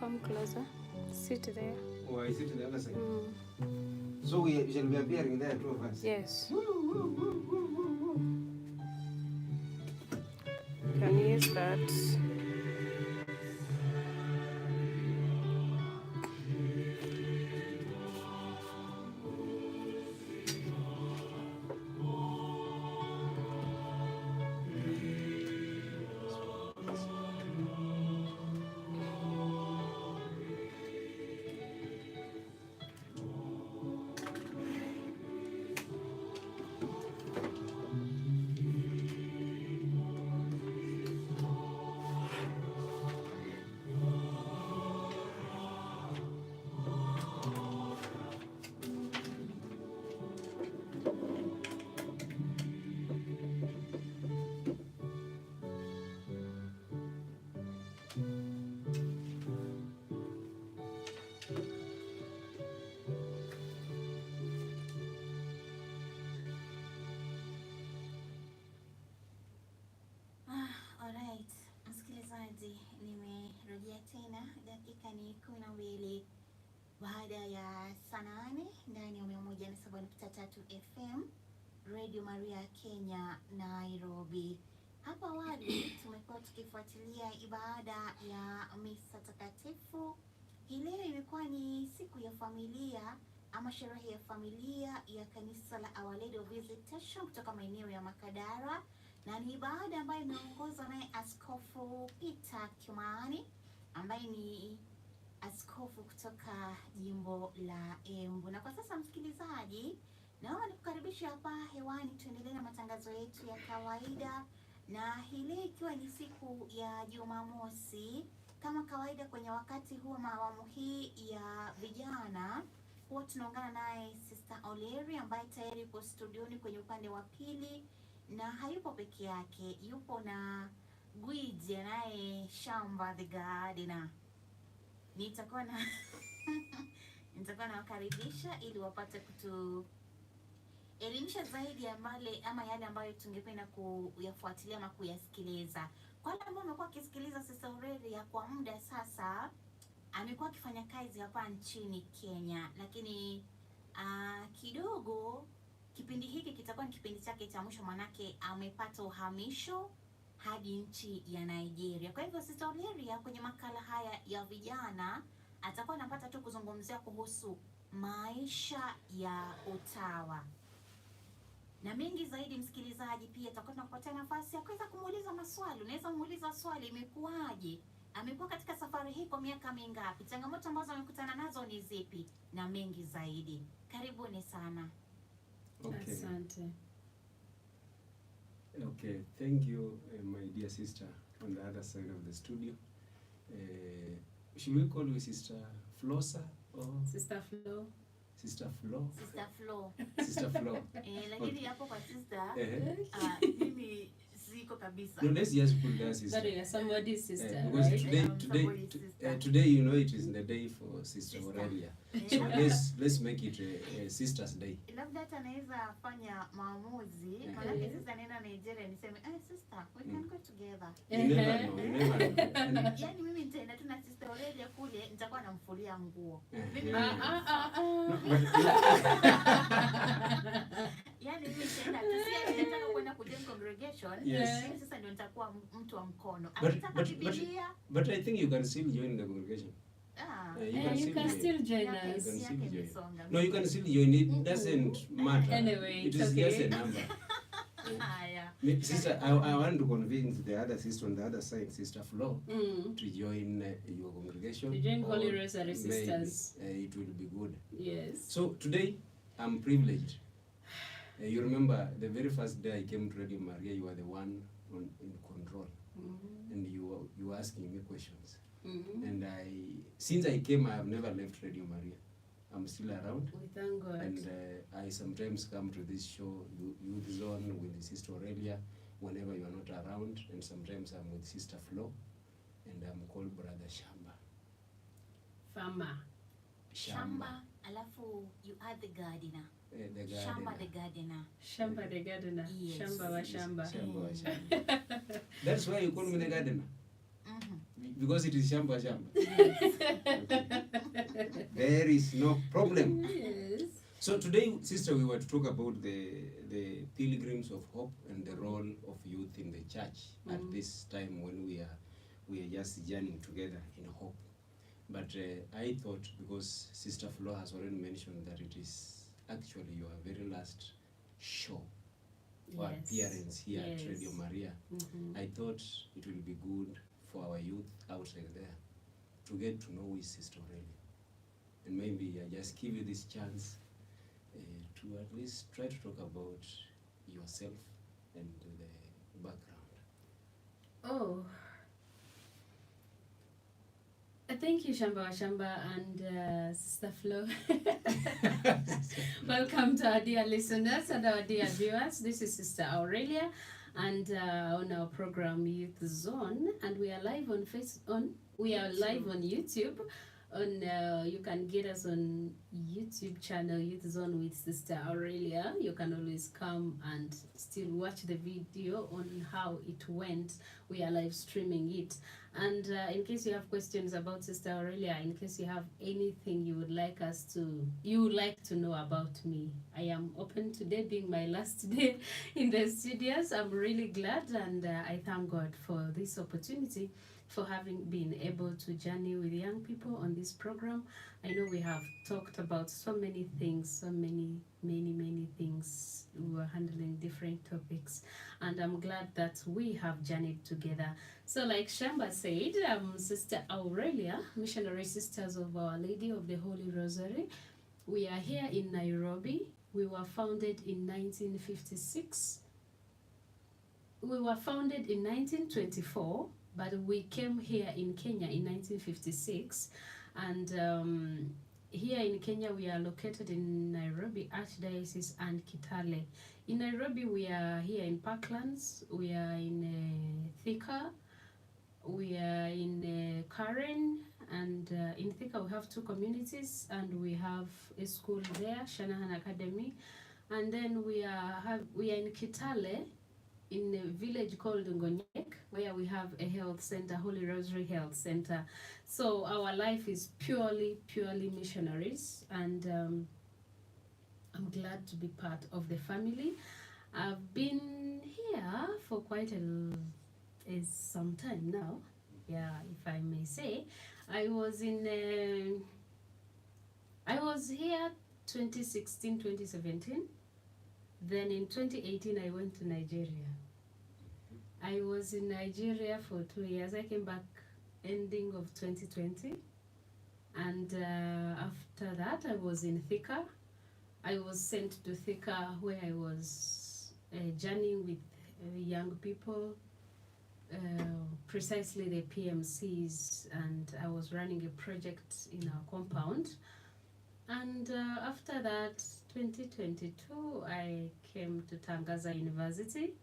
Come closer. Sit there. Oh, I sit on the other side. So we shall be appearing there, two of us. Yes. Can you use that? Alright, msikilizaji, nimerejea tena. Dakika ni 12 baada ya saa 8 ndani ya 107.3 FM Radio Maria Kenya Nairobi. Hapa awali tumekuwa tukifuatilia ibada ya misa takatifu. Hii leo imekuwa ni siku ya familia ama sherehe ya familia ya kanisa la Our Lady of Visitation kutoka maeneo ya Makadara, na ni ibada ambayo imeongozwa naye Askofu Peter Kimani ambaye ni askofu kutoka jimbo la Embu. Na kwa sasa msikilizaji, naomba nikukaribisha hapa hewani tuendelee na matangazo yetu ya kawaida, na hii leo ikiwa ni siku ya Jumamosi. Kama kawaida kwenye wakati huu awamu hii ya vijana, huwa tunaungana naye Sr Aurelia ambaye tayari yupo studioni kwenye upande wa pili, na hayupo peke yake, yupo na gwiji anaye Shamba the Gardener. Nitakuwa nawakaribisha ili wapate kutuelimisha zaidi ya yale ambayo tungependa kuyafuatilia ama kuyasikiliza. Kwa wale ambao wamekuwa wakisikiliza Sr Aurelia kwa muda sasa, amekuwa akifanya kazi hapa nchini Kenya, lakini kidogo kipindi hiki kitakuwa ni kipindi chake cha mwisho, manake amepata uhamisho hadi nchi ya Nigeria. Kwa hivyo Sr Aurelia kwenye makala haya ya vijana atakuwa anapata tu kuzungumzia kuhusu maisha ya utawa na mengi zaidi. Msikilizaji, pia tutakuwa tunakupatia nafasi ya kuweza kumuuliza maswali. Unaweza kumuuliza swali, imekuwaje, amekuwa katika safari hii kwa miaka mingapi, changamoto ambazo amekutana nazo ni zipi, na mengi zaidi. Karibuni sana. Okay. Asante. Okay, thank you, my dear sister on the other side of the studio. Should we call you Sister Flosa or Sister Flo? Sister Flo? Sister Flo. Sister Flo. Lakini hapo kwa sister, mimi siko kabisa. No, let's just put that sister. But you're somebody's sister, Because right? today, you know, it is the day for Sr Aurelia. So let's make it a Sister's Day. Labda hata anaweza fanya maamuzi, maana sasa nenda Nigeria niseme, sister, we can go together. You never know. Yaani mimi nitaenda tu na Sr Aurelia kule, nitakuwa namfulia nguo. Yaani mimi nitaenda tu, si nataka kwenda kujenga congregation. Yes. Sasa ndio nitakuwa mtu wa mkono. Akitaka Biblia. But I think you can still join the congregation. You can still join us. No, you can still join. It doesn't matter. Anyway, it is okay. Just a number. Sister, I want to convince the other sister on the other side, Sister Flo, to join your congregation. To join Holy Rosary Sisters. It will be good. Yes. So today, I'm privileged. You remember the very first day I came to Radio Maria, you were the one in control, and you were asking me questions. And since I came, I have never left Radio Maria. I'm still around. We thank God. And I sometimes come to this show, Youth Zone, with Sr Aurelia, whenever you are not around. And sometimes I'm with Sister Flo, and I'm called Brother Shamba. Fama. Shamba. Alafu you are the gardener. The gardener. Shamba the gardener. Shamba the gardener. Yes. Shamba wa shamba. Shamba wa shamba. That's why you call me the gardener. because it is shamba. There is no problem. Yes. So today, sister, we were to talk about the pilgrims of hope and the role of youth in the church at this time when we are just journeying together in hope. But I thought, because Sister Flo has already mentioned that it is actually your very last show or appearance here at Radio Maria, I thought it will be good for our youth outside there to get to know who is Sister Aurelia. And maybe I just give you this chance to at least try to talk about yourself and the background. Oh. Thank you, Shamba and Sister Flo. Welcome to our dear listeners and our dear viewers. This is Sister Aurelia, and on our program Youth Zone, and we are live on live on YouTube. You can get us on YouTube channel Youth Zone with Sister Aurelia. You can always come and still watch the video on how it went. We are live streaming it. And in case you have questions about Sister Aurelia, in case you have anything you would like to know about me, I am open today, being my last day in the studios. I'm really glad, and I thank God for this opportunity, for having been able to journey with young people on this program. I know we have talked about so many things, so many things. We were handling different topics, and I'm glad that we have journeyed together. So like Shamba said, I'm Sister Aurelia, Missionary Sisters of Our Lady of the Holy Rosary. We are here in Nairobi. We were founded in 1956. We were founded in 1924, but we came here in Kenya in 1956. And here in Kenya, we are located in Nairobi Archdiocese and Kitale. In Nairobi, we are here in Parklands. We are in Thika. We are in Karen, and in Thika we have two communities, and we have a school there, Shanahan Academy. And then we are in Kitale, in a village called Ngonyek, where we have a health center, Holy Rosary Health Center. So our life is purely missionaries, and I'm glad to be part of the family. I've been here for quite some time now, if I may say. I was here 2016, 2017. Then in 2018, I went to Nigeria. I was in Nigeria for 2 years. I came back ending of 2020. And after that, I was in Thika. I was sent to Thika, where I was journeying with young people, precisely the PMCs, and I was running a project in our compound. And after that, 2022, I came to Tangaza University.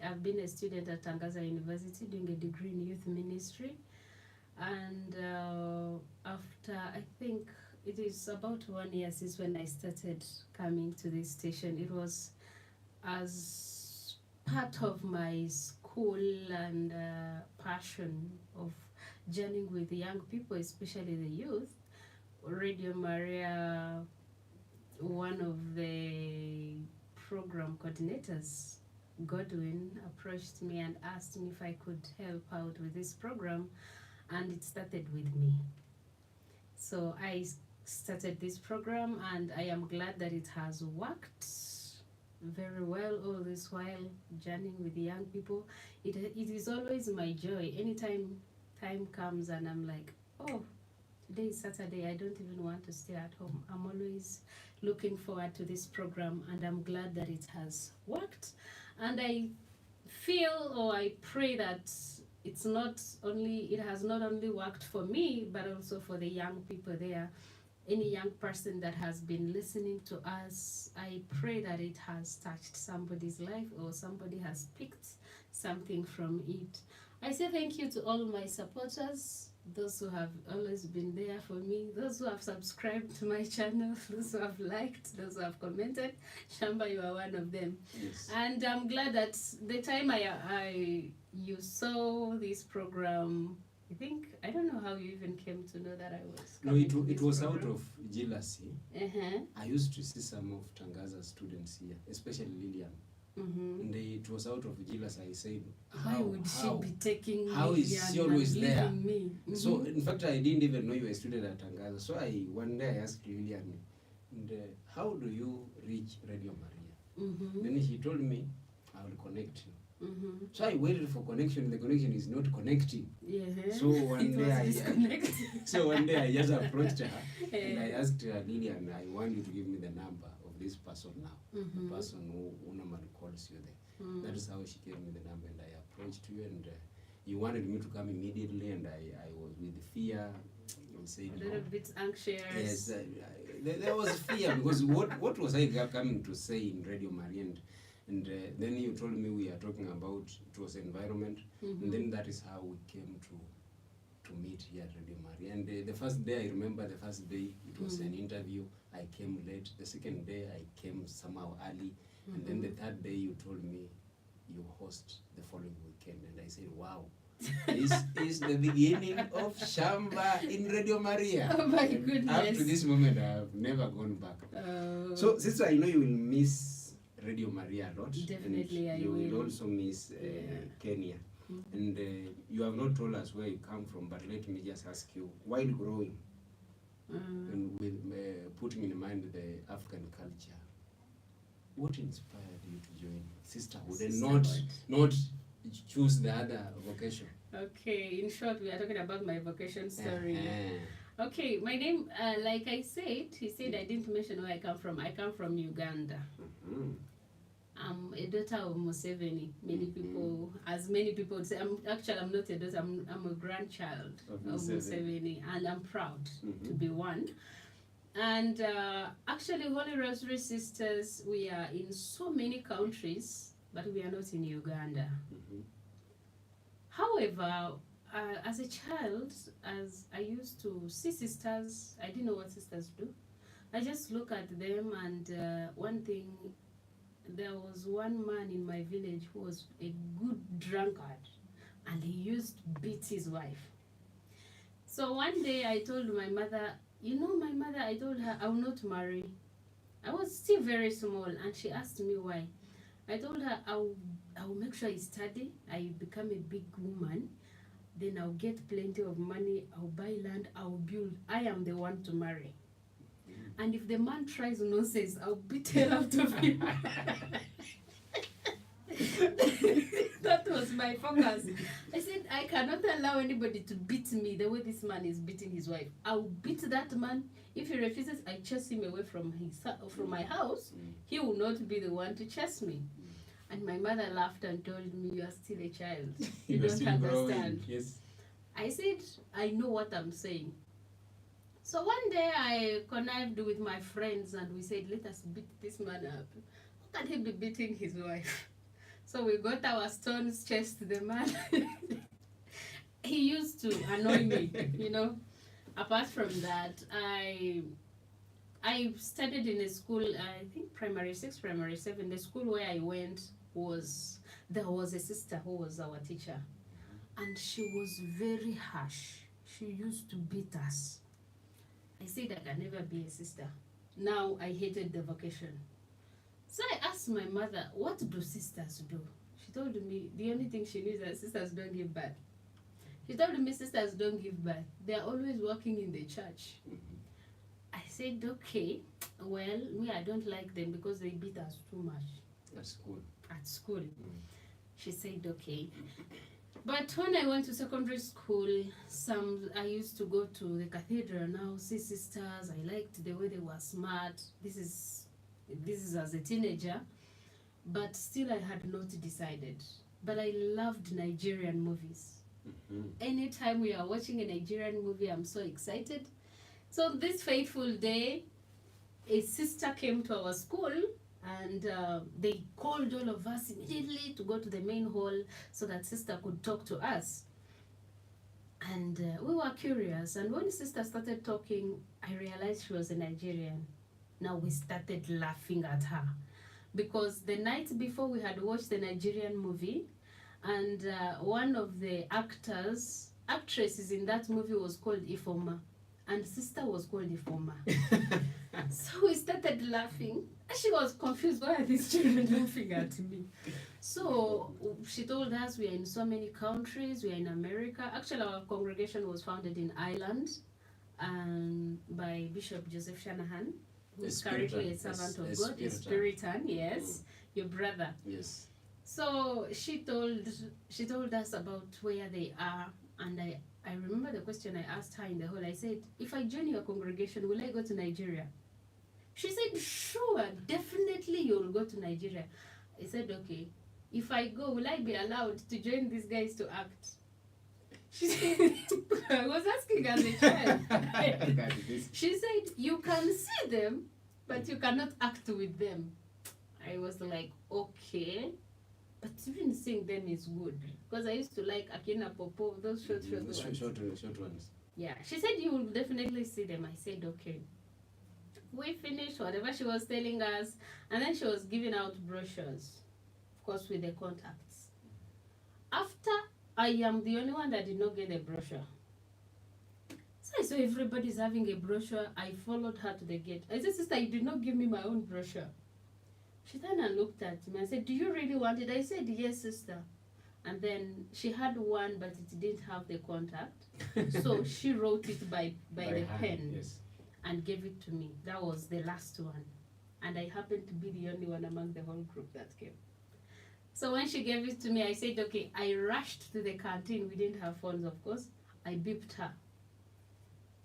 I've been a student at Tangaza University doing a degree in youth ministry. And after, I think it is about 1 year since when I started coming to this station. It was as part of my school and passion of journeying with young people, especially the youth. Radio Maria, one of the program coordinators, Godwin, approached me and asked me if I could help out with this program, and it started with me. So I started this program, and I am glad that it has worked very well all this while, journeying with young people. It is always my joy. Anytime time comes and I'm like, oh, today is Saturday, I don't even want to stay at home. I'm always looking forward to this program, and I'm glad that it has worked. And I feel, or I pray that it has not only worked for me, but also for the young people there. Any young person that has been listening to us, I pray that it has touched somebody's life, or somebody has picked something from it. I say thank you to all my supporters, those who have always been there for me, those who have subscribed to my channel, those who have liked, those who have commented. Shamba, you are one of them. Yes. And I'm glad that the time you saw this program I think, I don't know how you even came to know that I was No, coming it, to it this was out program. of jealousy. Uh-huh. I used to see some of Tangaza's students here, especially Lillian. Mm-hmm. And it was out of jealousy. I said, Why would she be taking how me is she and always leaving there? me? So, in fact, I didn't even know you were a student at Tangaza. So, one day I asked Lillian, and, how do you reach Radio Maria? Mm-hmm. Then she told me, I will connect you. Mm-hmm. So I waited for connection. The connection is not connecting. Yeah. So one It day was I disconnected. so one day I just approached her and I Eh. asked her, Lillian, I want you to give me the number of this person now. Mhm. The person who normally calls you there. Mm. That is how she gave me the number, and I approached you, and you wanted me to come immediately, and I was with fear. I said, A little bit anxious. yes, there was fear because what was I coming to say in Radio Maria? And then you told me we are talking about, it was environment, and then that is how we came to meet here at Radio Maria. And the first day, I remember the first day, it was an interview. I came late. The second day, I came somehow early. And then the third day, you told me you host the following weekend. And I said, wow, this is the beginning of Shamba in Radio Maria. Oh my And goodness. up to this moment, I have never gone back. So, sister, I know you will miss Radio Maria a lot. Definitely, and I you will will. also miss Kenya. And you have not told us where you come from, but let me just ask you, while growing and with putting in mind the African culture, what inspired you to join sisterhood and not choose the other vocation? Okay, in short, we are talking about my vocation story. Uh-huh. Okay, my name, like I said, he said I didn't mention where I come from. I come from Uganda. Mhm. I'm a daughter of Museveni. Many people would say, I'm not a daughter, I'm a grandchild Of of Museveni, and I'm proud to be one. And actually, Holy Rosary Sisters, we are in so many countries, but we are not in Uganda. Mhm. However, as a child, as I used to see sisters, I didn't know what sisters do. I just look at them, and one thing, there was one man in my village who was a good drunkard, and he used to beat his wife. So one day I told my mother, I told her I will not marry. I was still very small, and she asked me why. I told her I will make sure I study, I become a big woman, then I'll get plenty of money, I'll buy land, I'll build. I am the one to marry. And if the man tries nonsense, I'll beat hell out of him. That was my focus. I said, I cannot allow anybody to beat me the way this man is beating his wife. I'll beat that man. If he refuses, I chase him away from my house. He will not be the one to chase me. And my mother laughed and told me, you are still a child. You were don't still understand. growing. Yes. I said, I know what I'm saying. So one day I connived with my friends and we said, let us beat this man up. How can he be beating his wife? So we got our stones, chased the man. He used to annoy me, Apart from that, I studied in a school, I think primary 6, primary 7. The school where I went there was a sister who was our teacher. And she was very harsh. She used to beat us. I said I can never be a sister. Now I hated the vocation. So I asked my mother, what do sisters do? She told me the only thing she knew is that sisters don't give birth. She told me sisters don't give birth. They are always working in the church. I said, okay, well, me, I don't like them because they beat us too much. At school. At school. She said, okay. But when I went to secondary school, I used to go to the cathedral now, see sisters. I liked the way they were smart. This is as a teenager, but still I had not decided. But I loved Nigerian movies. Anytime we are watching a Nigerian movie, I'm so excited. So this fateful day, a sister came to our school, and they called all of us immediately to go to the main hall so that sister could talk to us. And we were curious. And when sister started talking, I realized she was a Nigerian. Now we started laughing at her. Because the night before we had watched the Nigerian movie, and one of the actors actresses in that movie was called Ifoma, and sister was called Ifoma. So we started laughing. And she was confused. Why are these children laughing at me? So she told us we are in so many countries. We are in America. Actually, our congregation was founded in Ireland, by Bishop Joseph Shanahan, who is currently a servant of God, a Spiritan, yes, your brother. Yes. So she told us about where they are, and I remember the question I asked her in the hall. I said, if I join your congregation, will I go to Nigeria? She said, sure, definitely you'll go to Nigeria. I said, okay. If I go, will I be allowed to join these guys to act? She said, I was asking as a child. She said, you can see them, but you cannot act with them. I was like, okay. But even seeing them is good. Because I used to like Akina Popo, those short ones. Yeah. She said, you will definitely see them. I said, okay. We finished whatever she was telling us, and then she was giving out brochures, of course, with the contacts. After, I am the only one that did not get a brochure. So I saw everybody's having a brochure. I followed her to the gate. I said, sister, you did not give me my own brochure. She turned and looked at me and said, do you really want it? I said, yes, sister. And then she had one, but it didn't have the contact. So she wrote it by the hand, pen, yes, and gave it to me. That was the last one. And I happened to be the only one among the whole group that came. So when she gave it to me, I said, okay. I rushed to the canteen. We didn't have phones, of course. I beeped her.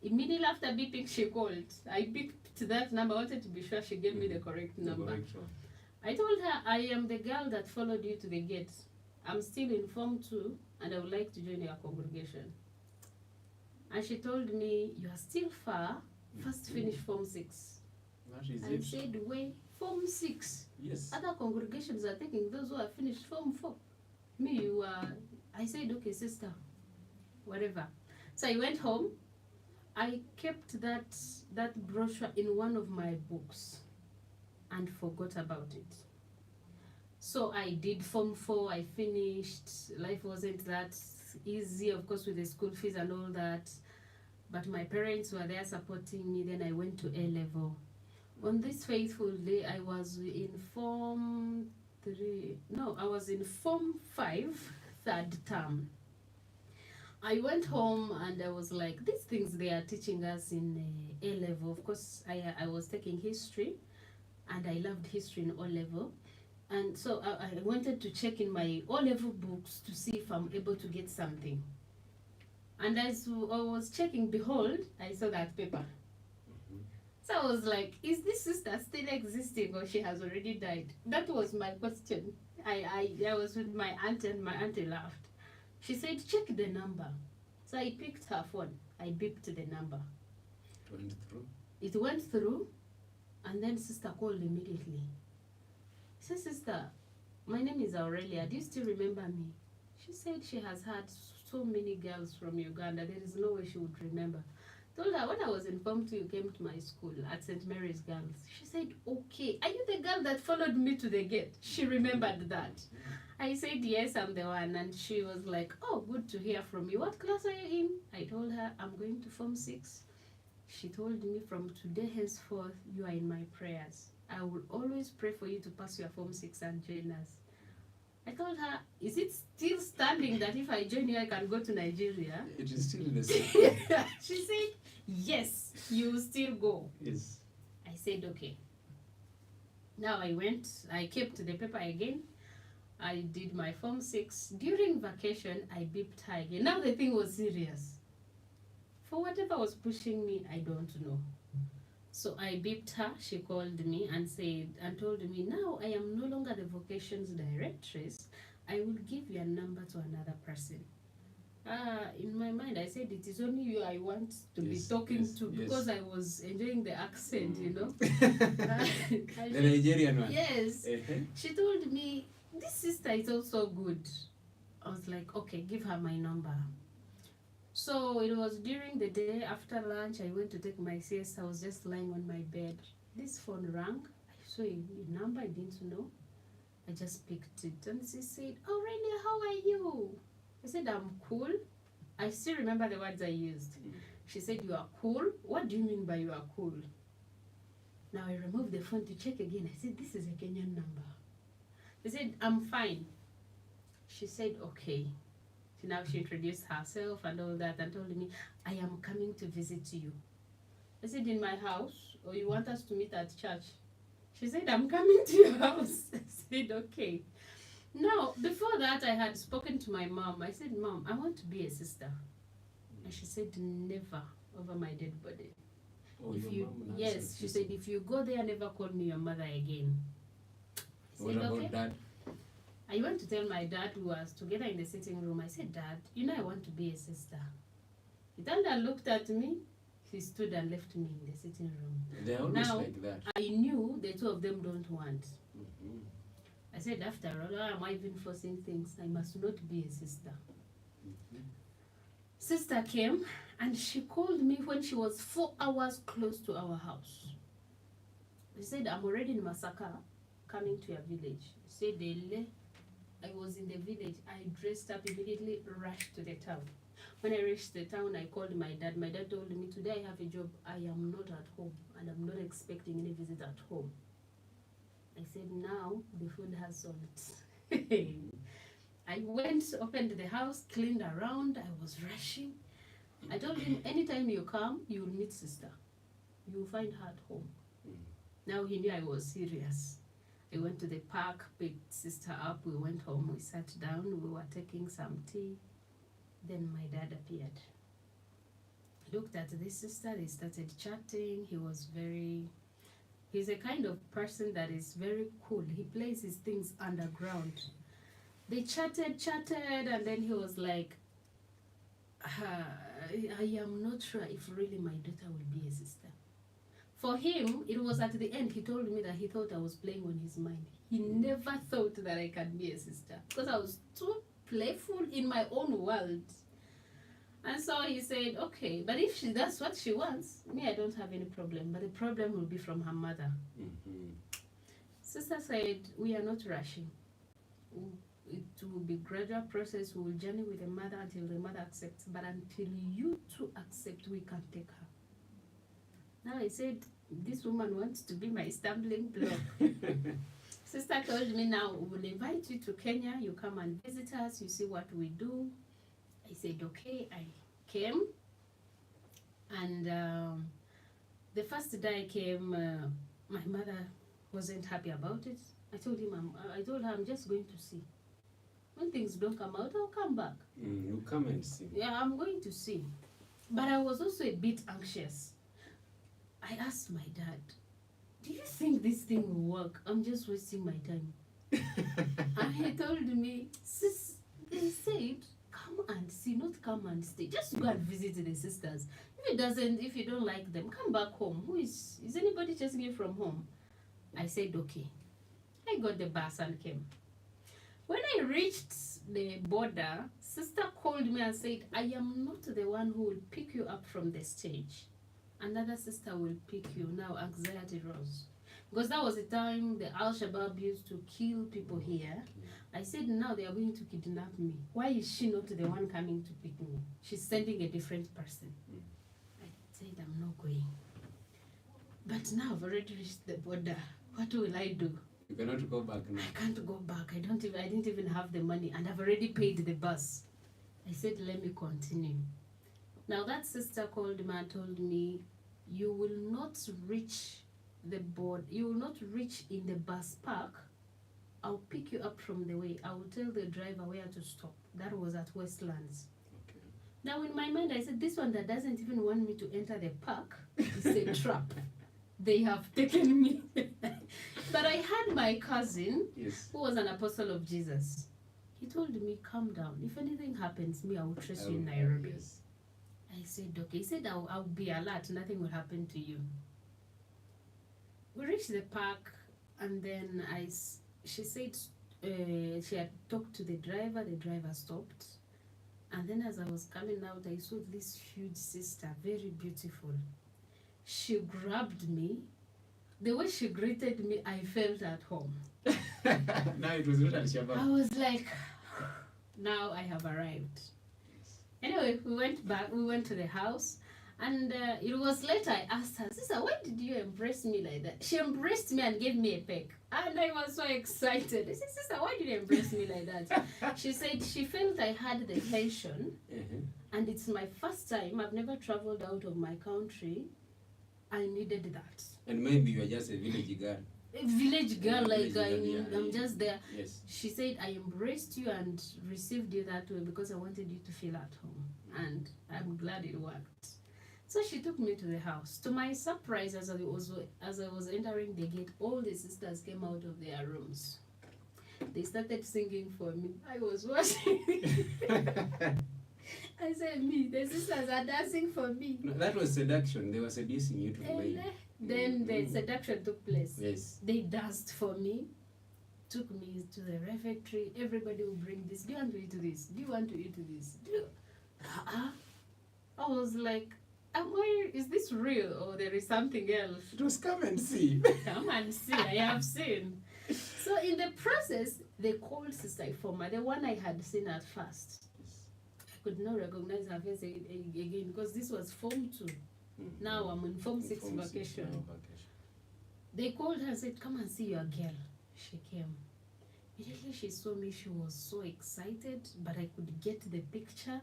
Immediately after beeping, she called. I beeped that number. I wanted to be sure she gave me the correct number. I told her, I am the girl that followed you to the gate. I'm still in Form 2, and I would like to join your congregation. And she told me, you are still far. First finish Form 6. I said, wait, Form 6? Yes. Other congregations are taking those who have finished Form 4. Me, you are... I said, okay, sister, whatever. So I went home. I kept that brochure in one of my books and forgot about it. So I did Form 4, I finished. Life wasn't that easy, of course, with the school fees and all that. But my parents were there supporting me. Then I went to A-level. On this faithful day, I was in Form 3. No, I was in Form 5, third term. I went home and I was like, these things they are teaching us in A-level. Of course, I was taking history, and I loved history in O-level. And so I wanted to check in my O-level books to see if I'm able to get something. And as I was checking, behold, I saw that paper. So I was like, is this sister still existing, or she has already died? That was my question. I was with my auntie, and my auntie laughed. She said, check the number. So I picked her phone. I beeped the number. It went through? It went through, and then sister called immediately. She said, sister, my name is Aurelia. Do you still remember me? She said she has had so many girls from Uganda. There is no way she would remember. Told her, when I was in Form 2, you came to my school at St. Mary's Girls. She said, okay. Are you the girl that followed me to the gate? She remembered that. I said, yes, I'm the one. And she was like, oh, good to hear from you. What class are you in? I told her, I'm going to Form 6. She told me, from today henceforth, you are in my prayers. I will always pray for you to pass your Form 6 and join us. I told her, is it still standing that if I join you, I can go to Nigeria? It is still the same. She said, yes, you will still go. Yes. I said, okay. Now I went, I kept the paper again. I did my Form 6. During vacation, I beeped her again. Now the thing was serious. For whatever was pushing me, I don't know. So I beeped her. She called me and told me, now I am no longer the vocations directress. I will give your number to another person. In my mind, I said, it is only you I want to be talking to, because I was enjoying the accent, you know. The Nigerian one. Yes. She told me, this sister is also good. I was like, okay, give her my number. So it was during the day after lunch. I went to take my siesta. I was just lying on my bed. This phone rang. I saw a number I didn't know. I just picked it, and she said, Aurelia, how are you? I said, I'm cool. I still remember the words I used. She said, "You are cool." What do you mean by you are cool? Now I removed the phone to check again. I said, "This is a Kenyan number." She said, "I'm fine." She said, "Okay." Now she introduced herself and all that and told me, "I am coming to visit you." I said, "In my house? Or you want us to meet at church?" She said, "I'm coming to your house." I said, "Okay." Now, before that, I had spoken to my mom. I said, "Mom, I want to be a sister." And she said, "Never over my dead body." Oh, If your you, mom yes, she said, "If you go there, never call me your mother again." I What said, about "Okay." Dad? I went to tell my dad, who was together in the sitting room. I said, "Dad, you know I want to be a sister." He turned and looked at me. He stood and left me in the sitting room. They're always Now, like that. I knew the two of them don't want. Mhm. I said, after all, why am I even forcing things? I must not be a sister. Mhm. Sister came and she called me when she was 4 hours close to our house. She said, "I'm already in Masaka, coming to your village." She said, "Dele." I was in the village. I dressed up immediately, rushed to the town. When I reached the town, I called my dad. My dad told me, "Today I have a job. I am not at home and I'm not expecting any visit at home." I said, "Now the food has salt." I went, opened the house, cleaned around. I was rushing. I told him, "Anytime you come, you will meet sister. You will find her at home." Now he knew I was serious. I went to the park, picked sister up. We went home. We sat down. We were taking some tea. Then my dad appeared. Looked at this sister. They started chatting. He's a kind of person that is very cool. He plays his things underground. They chatted, and then he was like, I am not sure if really my daughter will be a sister." For him, it was at the end, he told me that he thought I was playing on his mind. He never thought that I can be a sister because I was too playful in my own world. And so he said, "Okay, but if that's what she wants, me, I don't have any problem. But the problem will be from her mother." Mhm. Sister said, "We are not rushing. It will be gradual process. We will journey with the mother until the mother accepts. But until you two accept, we can take her." Now I said, "This woman wants to be my stumbling block." Sister told me, "Now we'll invite you to Kenya. You come and visit us. You see what we do." I said, "Okay." I came. And the first day I came, my mother wasn't happy about it. I told her, "I'm just going to see. When things don't come out, I'll come back." You come and see. Yeah, I'm going to see. But I was also a bit anxious. I asked my dad, "Do you think this thing will work? I'm just wasting my time." And he told me, "Sis, they said, come and see, not come and stay. Just go and visit the sisters. If you don't like them, come back home. Is anybody chasing you from home?" I said, "Okay." I got the bus and came. When I reached the border, sister called me and said, "I am not the one who will pick you up from the stage. Another sister will pick you." Now anxiety rose. Because that was the time the Al-Shabaab used to kill people here. I said, now they are going to kidnap me. Why is she not the one coming to pick me? She's sending a different person. I said, "I'm not going." But now I've already reached the border. What will I do? You cannot go back now. I can't go back. I didn't even have the money, and I've already paid the bus. I said, "Let me continue." Now that sister called me and told me, "You will not reach the board. You will not reach in the bus park. I'll pick you up from the way. I will tell the driver where to stop." That was at Westlands. Okay. Now in my mind, I said, this one that doesn't even want me to enter the park is a trap. They have taken me. But I had my cousin, Yes. who was an apostle of Jesus. He told me, "Calm down. If anything happens to me, I will trace you in Nairobi." Yes. I said, "Okay." He said, I'll be alert. Nothing will happen to you." We reached the park, and then she said she had talked to the driver. The driver stopped. And then as I was coming out, I saw this huge sister, very beautiful. She grabbed me. The way she greeted me, I felt at home. Now it was not Al-Shabaab. I was like, now I have arrived. Anyway, we went back. We went to the house. And it was later I asked her, Sister, why did you embrace me like that? She embraced me and gave me a peck. And I was so excited. I said, Sister, why did you embrace me like that? She said she felt I had the tension. And it's my first time. I've never traveled out of my country. I needed that. And maybe you are just a village girl. A village girl, village girl, I'm just there. Yes. She said, I embraced you and received you that way because I wanted you to feel at home. And I'm glad it worked. So she took me to the house. To my surprise, as I was entering the gate, all the sisters came out of their rooms. They started singing for me. I was watching. I said, me, the sisters are dancing for me. No, that was seduction. They were seducing you to win. Then the seduction took place. Yes. They danced for me, took me to the refectory. Everybody will bring this. Do you want to eat this? Do you want to eat this? I was like, is this real or there is something else? It was come and see. Come and see, I have seen. So in the process, they called Sister Ifoma, the one I had seen at first. I could not recognize her face again because this was Form 2. Now I'm in Form 6 vacation. They called her and said, come and see your girl. She came. Immediately she saw me, she was so excited, but I could get the picture.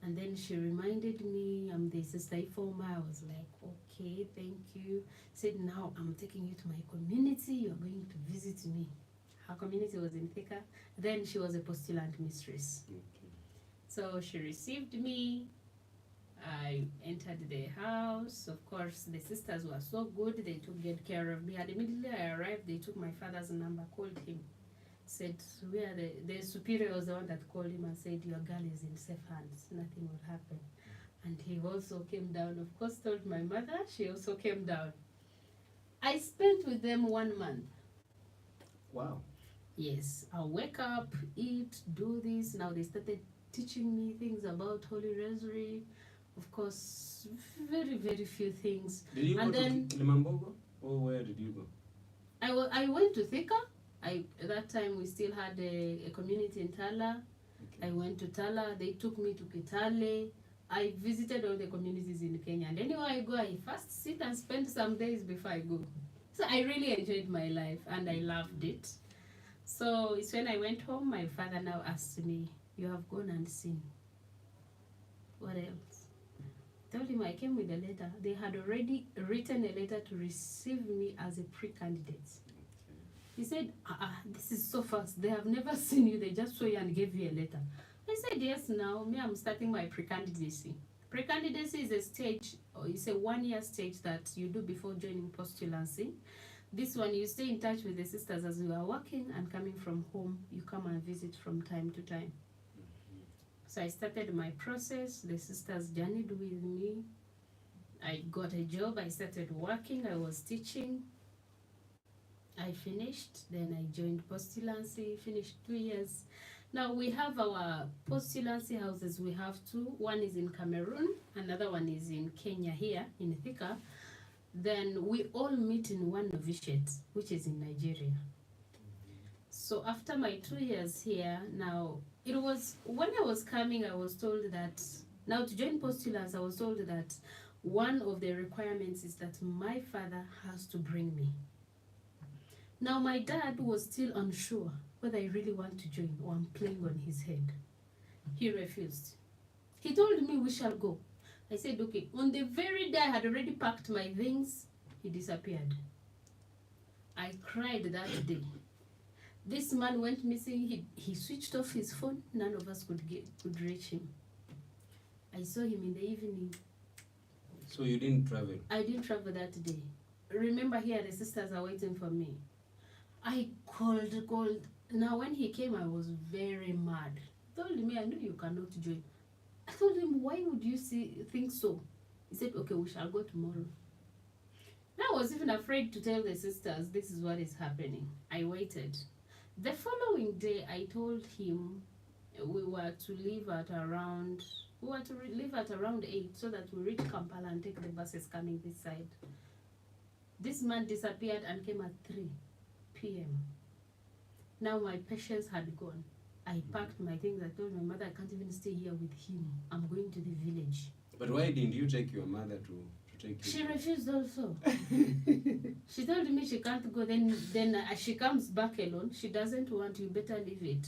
And then she reminded me, I'm the Sister Ifoma. I was like, okay, thank you. Said, now I'm taking you to my community. You're going to visit me. Her community was in Thika. Then she was a postulant mistress. Okay. So she received me. I entered the house. Of course, the sisters were so good. They took good care of me. And immediately I arrived, they took my father's number, called him. Said, we are the superior was the one that called him and said, your girl is in safe hands, nothing will happen. And he also came down, of course, told my mother, she also came down. I spent with them 1 month. Wow. Yes, I'll wake up, eat, do this. Now they started teaching me things about Holy Rosary. Of course, very, very few things. Did you And go then, to Kilimambogo? Or where did you go? I went to Thika. At that time, we still had a community in Tala. Okay. I went to Tala. They took me to Kitale. I visited all the communities in Kenya. And anywhere I go, I first sit and spend some days before I go. So I really enjoyed my life and I loved it. So it's when I went home, my father now asked me, you have gone and seen. What else? I told him I came with a letter. They had already written a letter to receive me as a pre-candidate. He said, this is so fast. They have never seen you. They just saw you and gave you a letter. I said, yes, now, me, I'm starting my pre-candidacy. Pre-candidacy is a stage, or it's a 1-year stage that you do before joining postulancy. This one, you stay in touch with the sisters as you are working and coming from home. You come and visit from time to time. So I started my process. The sisters journeyed with me. I got a job. I started working. I was teaching. I finished, then I joined postulancy, finished 2 years. Now we have our postulancy houses. We have 2. One is in Cameroon, another one is in Kenya here, in Thika. Then we all meet in one novitiate, which is in Nigeria. So after my 2 years here, now, it was, when I was coming, I was told that, now to join postulants, I was told that one of the requirements is that my father has to bring me. Now, my dad was still unsure whether I really want to join or I'm playing on his head. He refused. He told me we shall go. I said, okay. On the very day I had already packed my things, he disappeared. I cried that day. This man went missing. He switched off his phone. None of us could reach him. I saw him in the evening. So you didn't travel? I didn't travel that day. Remember, here the sisters are waiting for me. I called. Now when he came, I was very mad. He told me, I know you cannot join. I told him, why would you think so? He said, okay, we shall go tomorrow. Now I was even afraid to tell the sisters, this is what is happening. I waited. The following day, I told him we were to leave at around 8 so that we reach Kampala and take the buses coming this side. This man disappeared and came at 3 p.m. Now my patience had gone. I packed my things. I told my mother I can't even stay here with him. I'm going to the village. But why didn't you take your mother to take you? She refused also. She told me she can't go. Then she comes back alone. She doesn't want you. Better leave it.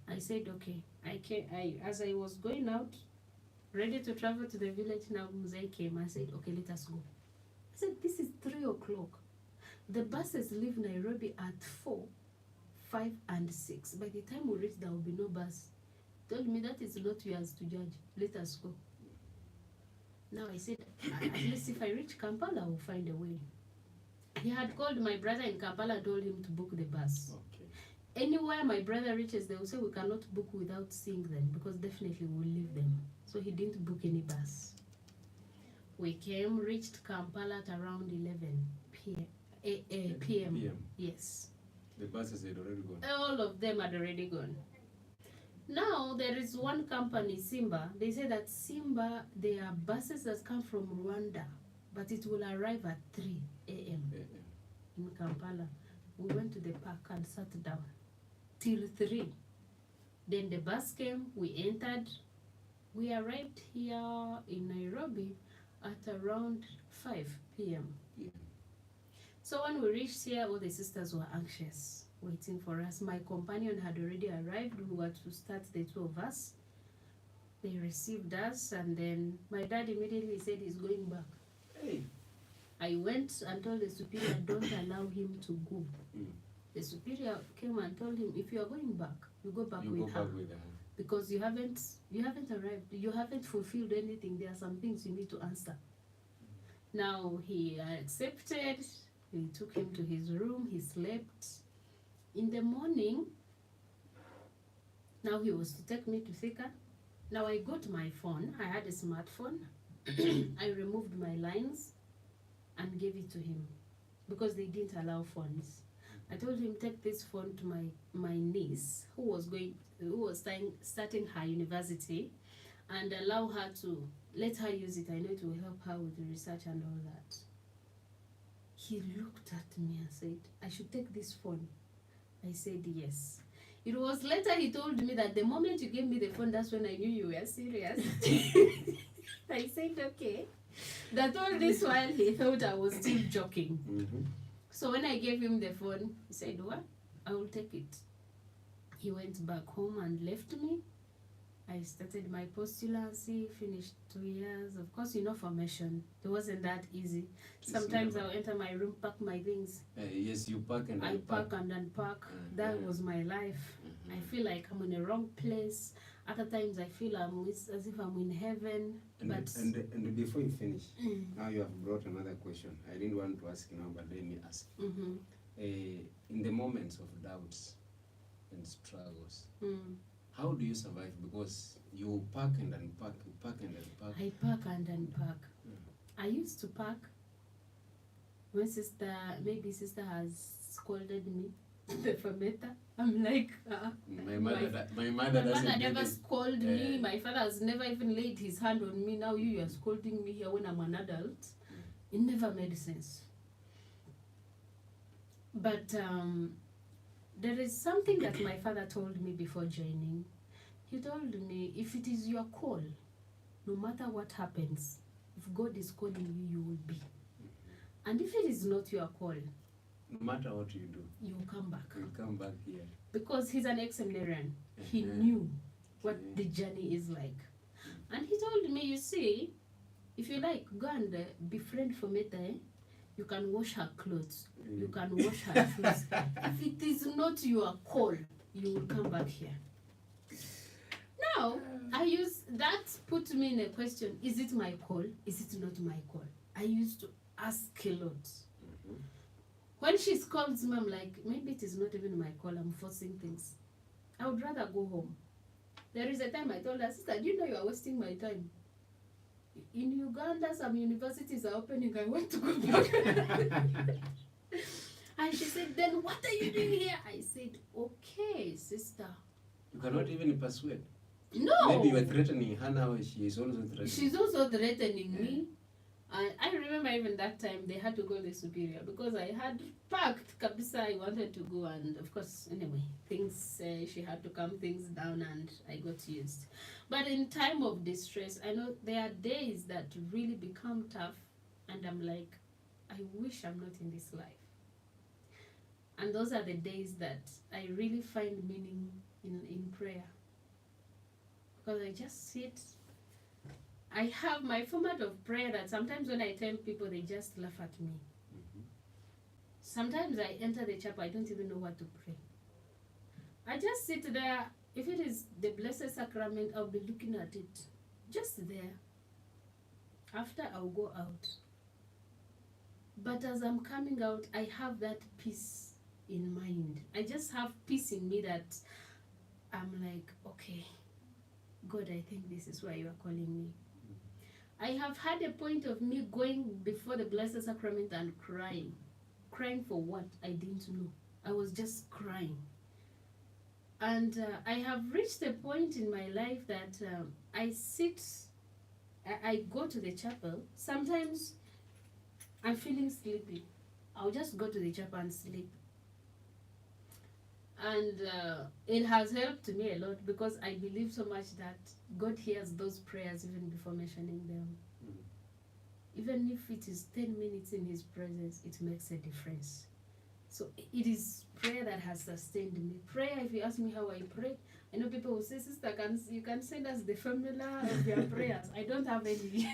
I said okay. As I was going out, ready to travel to the village, now Mzee came. I said okay, let us go. I said this is 3 o'clock. The buses leave Nairobi at 4, 5 and 6. By the time we reach, there will be no bus. Told me that is not yours to judge. Let us go. Now I said, at least if I reach Kampala, I will find a way. He had called my brother in Kampala and told him to book the bus. Okay. Anywhere my brother reaches, they will say we cannot book without seeing them because definitely we'll leave them. So he didn't book any bus. We came, reached Kampala at around 11 p.m. PM. Yes. The buses had already gone. All of them had already gone. Now there is one company, Simba. They say that Simba, there are buses that come from Rwanda, but it will arrive at 3 a.m. in Kampala. We went to the park and sat down till 3. Then the bus came, we entered. We arrived here in Nairobi at around 5 p.m. Yeah. So when we reached here, all the sisters were anxious, waiting for us. My companion had already arrived. We were to start, the 2 of us. They received us, and then my dad immediately said he's going back. Hey. I went and told the superior, don't allow him to go. Mm. The superior came and told him, if you are going back, you go back with her. Because you haven't arrived. You haven't fulfilled anything. There are some things you need to answer. Now he accepted. We took him to his room. He slept. In the morning, now he was to take me to Thika. Now I got my phone. I had a smartphone. I removed my lines and gave it to him because they didn't allow phones. I told him, take this phone to my niece who was starting her university, and allow her to let her use it. I know it will help her with the research and all that. He looked at me and said, I should take this phone. I said yes. It was later he told me that the moment you gave me the phone, that's when I knew you were serious. I said okay. That all this while he thought I was still joking. Mm-hmm. So when I gave him the phone, he said, what? I will take it. He went back home and left me. I started my postulancy, finished 2 years. Of course, formation. It wasn't that easy. Sometimes I'll enter my room, pack my things. Yes, you pack and I unpack. pack and unpack. That was my life. I feel like I'm in the wrong place. Other times I feel as if I'm in heaven. And before you finish, now you have brought another question. I didn't want to ask now, but let me ask. In the moments of doubts and struggles, how do you survive? Because you pack and unpack, you pack and unpack. I pack and unpack. I used to pack. When sister has scolded me, the fermenter, I'm like, my mother never scolded me. My father has never even laid his hand on me. Now you are scolding me here when I'm an adult. It never made sense. But there is something that my father told me before joining. He told me, if it is your call, no matter what happens, if God is calling you, you will be. And if it is not your call, no matter what you do, you will come back. You come back here. Because he's an ex-seminarian. He knew what the journey is like. And he told me, you see, if you like, go and befriend Fometa, you can wash her clothes. You can wash her shoes. If it is not your call, you will come back here. Now, that put me in a question. Is it my call? Is it not my call? I used to ask a lot. When she calls me, I'm like, maybe it is not even my call. I'm forcing things. I would rather go home. There is a time I told her, sister, do you know you are wasting my time? In Uganda, some universities are opening. I want to go back. And she said, then what are you doing here? I said, okay, sister. You cannot even persuade. No. Maybe you are threatening her now. She is also threatening. She's also threatening me. I remember even that time they had to call the superior because I had packed kabisa. I wanted to go, and of course, anyway, things she had to calm things down, and I got used. But in time of distress, I know there are days that really become tough, and I'm like, I wish I'm not in this life. And those are the days that I really find meaning in prayer, because I just sit. I have my format of prayer that sometimes when I tell people, they just laugh at me. Sometimes I enter the chapel, I don't even know what to pray. I just sit there. If it is the Blessed Sacrament, I'll be looking at it. Just there. After, I'll go out. But as I'm coming out, I have that peace in mind. I just have peace in me that I'm like, okay, God, I think this is why you are calling me. I have had a point of me going before the Blessed Sacrament and crying. Crying for what? I didn't know. I was just crying. And I have reached a point in my life that I sit, I go to the chapel. Sometimes I'm feeling sleepy. I'll just go to the chapel and sleep. And it has helped me a lot because I believe so much that God hears those prayers even before mentioning them. Even if it is 10 minutes in His presence, it makes a difference. So it is prayer that has sustained me. Prayer, if you ask me how I pray, I know people will say, sister, you can send us the formula of your prayers. I don't have any.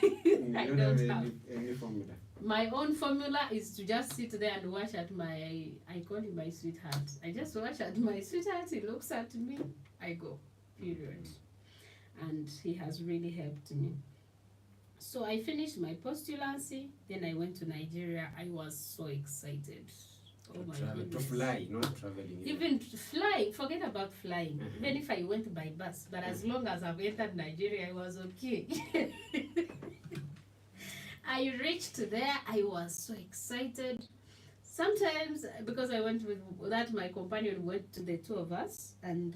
I don't have any formula. My own formula is to just sit there and watch at my, I call him my sweetheart. I just watch at my sweetheart, he looks at me, I go, period. And he has really helped me. So I finished my postulancy, then I went to Nigeria. I was so excited. Oh my goodness. To fly, not traveling. Even flying, forget about flying. Even if I went by bus, but as long as I've entered Nigeria, I was okay. I reached there, I was so excited. Sometimes, because I went with that, my companion went to the two of us, and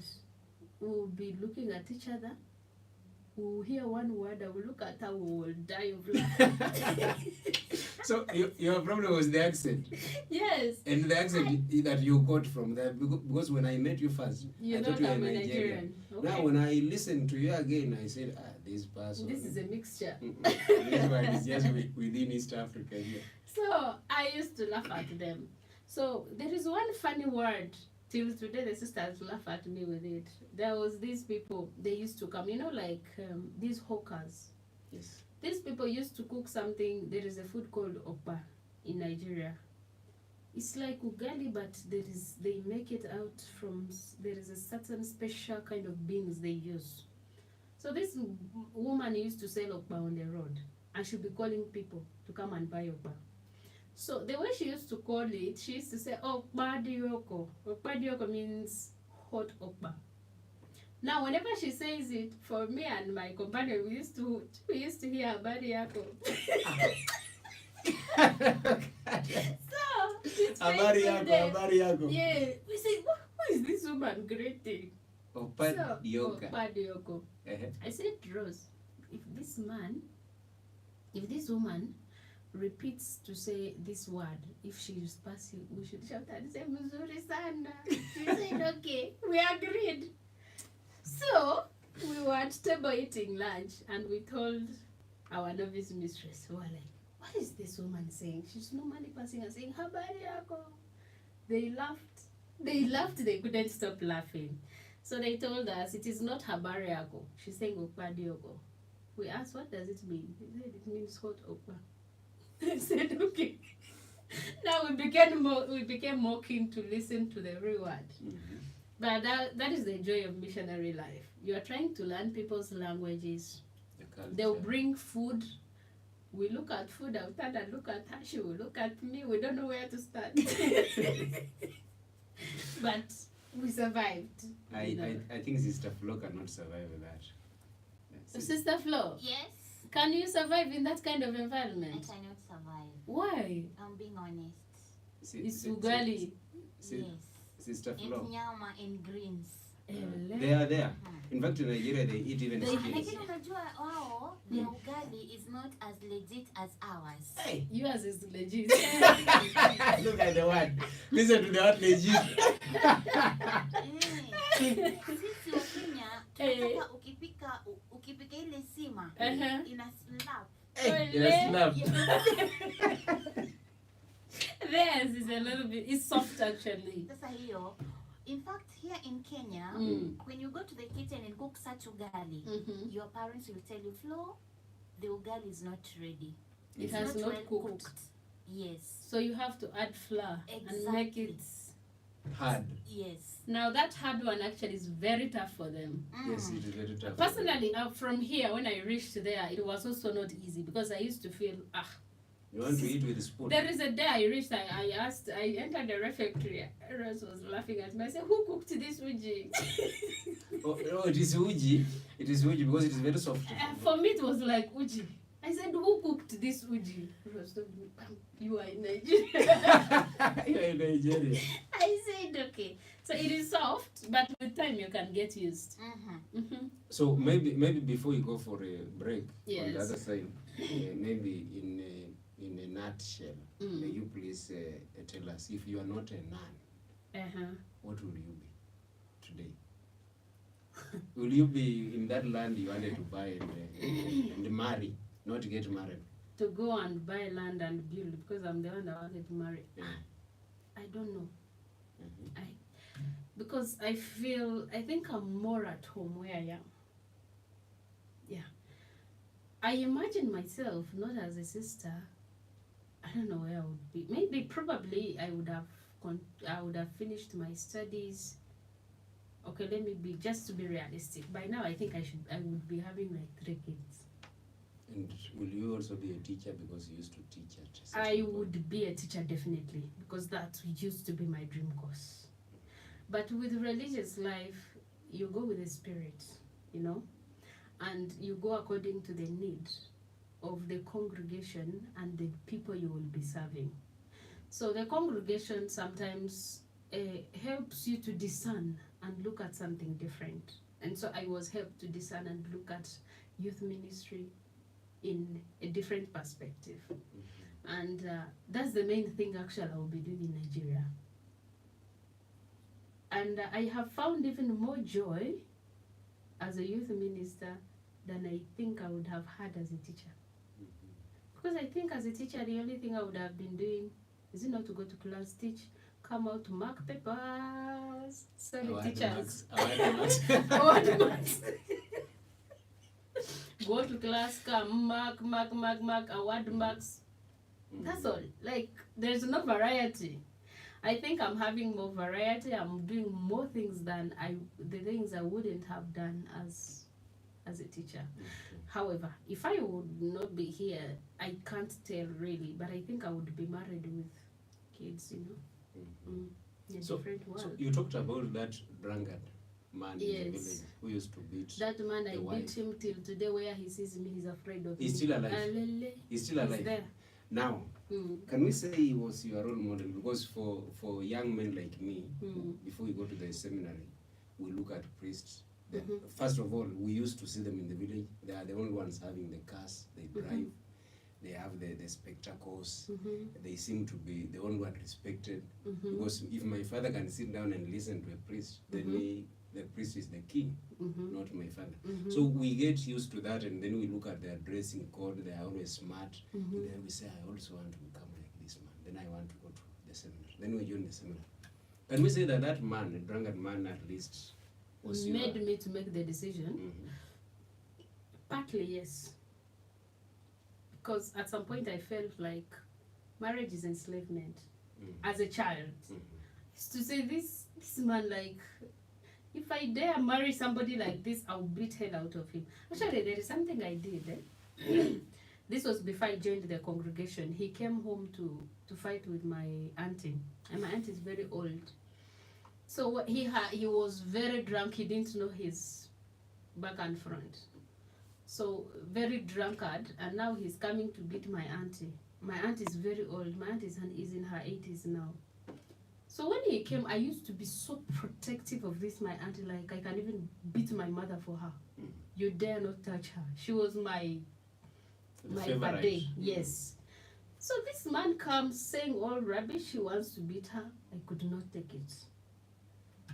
we'll be looking at each other. We'll hear one word, I will look at her, we will die of laughter. So your problem was the accent? Yes. And the accent that you got from there, because when I met you first, I thought you were Nigerian. Okay. Now when I listened to you again, I said, this person. This is a mixture. This one is just within East Africa here. So I used to laugh at them. So there is one funny word. Till today, the sisters laugh at me with it. There was these people, they used to come, like these hawkers. Yes. These people used to cook something. There is a food called okpa in Nigeria. It's like ugali, but they make it out from, there is a certain special kind of beans they use. So this woman used to sell okpa on the road, and she'd be calling people to come and buy okpa. So the way she used to call it, she used to say, okpa dioko. Okpa dioko means hot okpa. Now, whenever she says it, for me and my companion, we used to hear habari yako. So, habari yako. Yeah, we say, who is this woman greeting? Okpa dioko. I said, Rose, if this woman repeats to say this word, if she is passing, we should shout and say, Mzuri sana. She said, okay, we agreed. So, we were at table eating lunch, and we told our novice mistress, who were like, what is this woman saying? She's normally passing and saying, habari yako. They laughed, they couldn't stop laughing. So they told us, it is not habari yako. She's saying okpa dioko. We asked, what does it mean? They said, it means hot okpa. I said, okay. Now we became more keen to listen to the real word. But that is the joy of missionary life. You are trying to learn people's languages. They'll bring food. We look at food, I'll turn and look at her, she will look at me. We don't know where to start. But we survived. I think Sister Flo cannot survive with that. Sister Flo? Yes? Can you survive in that kind of environment? I cannot survive. Why? I'm being honest. It's ugali. Yes. Sister Flo. And nyama and greens. They are there. In fact, in Nigeria, they eat even Lakini skins. unajua wao their ugali is not as legit as ours. Hey, Yours is legit. look at the word. Listen to the word legit. Sisi wa Kenya tunataka ukipika ile sima ina slap. Hey, you're slap. Theirs is a little bit, it's soft actually. Sasa hiyo, in fact, here in Kenya, when you go to the kitchen and cook such ugali, your parents will tell you, Flo, the ugali is not ready. It has not well cooked. Yes. So you have to add flour and make it hard. Yes. Now that hard one actually is very tough for them. Yes, it is very tough. Personally, from here, when I reached there, it was also not easy because I used to feel, You want to eat with a spoon? There is a day I reached, I entered the refectory. Rose was laughing at me. I said, who cooked this uji? oh, it is uji. It is uji because it is very soft. For me, it was like uji. I said, who cooked this uji? Rose told me, you are in Nigeria. You are in Nigeria. I said, okay. So it is soft, but with time you can get used. So maybe before you go for a break, Yes. on the other side, maybe in a nutshell, may you please tell us, if you are not a nun, what will you be today? Will you be in that land you wanted to buy and marry, not get married? To go and buy land and build because I'm the one that wanted to marry. Yeah. I don't know. Because I think I'm more at home where I am. Yeah. I imagine myself not as a sister. I don't know where I would be. Maybe, probably, I would have finished my studies. Okay, let me be, just to be realistic. By now, I think I would be having like 3 kids. And will you also be a teacher because you used to teach at I would be a teacher definitely because that used to be my dream course. But with religious life, you go with the spirit, you know, and you go according to the need of the congregation and the people you will be serving. So the congregation sometimes helps you to discern and look at something different. And so I was helped to discern and look at youth ministry in a different perspective. And that's the main thing actually I will be doing in Nigeria. And I have found even more joy as a youth minister than I think I would have had as a teacher. Because I think as a teacher, the only thing I would have been doing is not to go to class, teach, come out to mark papers. Sorry, teachers. Award marks. Go to class, come, mark, award marks. That's all. Like, there's no variety. I think I'm having more variety. I'm doing more things than the things I wouldn't have done as a teacher. However, if I would not be here, I can't tell really, but I think I would be married with kids, you know, in a different world. So you talked about that drunkard man in the village who used to beat that man. I wife. beat him till today. Where he sees me, he's afraid of me. He's still alive. He's still alive. He's there. Now, can we say he was your role model? Because for young men like me, before we go to the seminary, we look at priests. First of all, we used to see them in the village. They are the only ones having the cars, they drive, they have the spectacles, they seem to be the only one respected. Because if my father can sit down and listen to a priest, then the priest is the king, not my father. So we get used to that, and then we look at their dressing code. They are always smart. And then we say, I also want to become like this man. Then I want to go to the seminar. Then we join the seminar. Can we say that man, a drunkard man at least, made me to make the decision? Partly, yes. Because at some point I felt like marriage is enslavement. As a child. Used to say, this man, like, if I dare marry somebody like this, I'll beat hell out of him. Actually, there is something I did. This was before I joined the congregation. He came home to fight with my auntie. And my auntie is very old. So he was very drunk. He didn't know his back and front. So very drunkard. And now he's coming to beat my auntie. My auntie is very old. My auntie is in her 80s now. So when he came, I used to be so protective of this, my auntie, like I can even beat my mother for her. You dare not touch her. She was my my favorite. birthday. Yes. So this man comes saying all rubbish. He wants to beat her. I could not take it.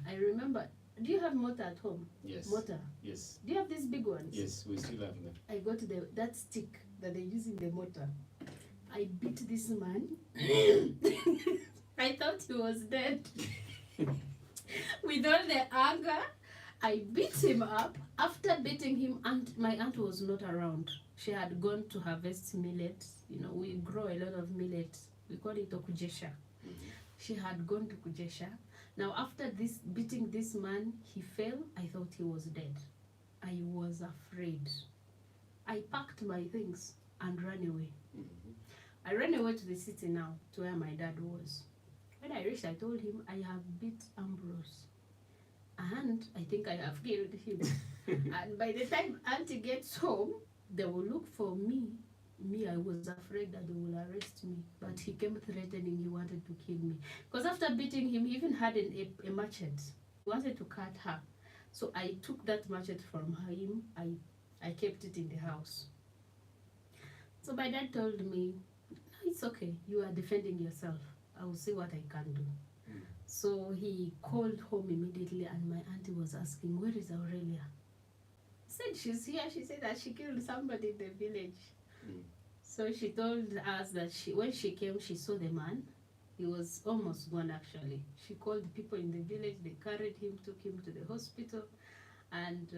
I remember. Do you have mortar at home? Yes. Mortar. Yes. Do you have these big ones? Yes, we still have them. I got that stick that they use in the mortar. I beat this man. I thought he was dead. With all the anger, I beat him up. After beating him, my aunt was not around. She had gone to harvest millet. You know, we grow a lot of millet. We call it okujesha. She had gone to Kujesha. Now, after this beating this man, he fell. I thought he was dead. I was afraid. I packed my things and ran away. I ran away to the city now, to where my dad was. When I reached, I told him, I have beat Ambrose. And I think I have killed him. And by the time Auntie gets home, they will look for me. I was afraid that they will arrest me. But he came threatening, he wanted to kill me. Because after beating him, he even had a machete. He wanted to cut her. So I took that machete from him. I kept it in the house. So my dad told me, no, it's okay. You are defending yourself. I will see what I can do. So he called home immediately, and my auntie was asking, where is Aurelia? I said, she's here. She said that she killed somebody in the village. So she told us that when she came, she saw the man. He was almost gone, actually. She called people in the village. They carried him, took him to the hospital. And,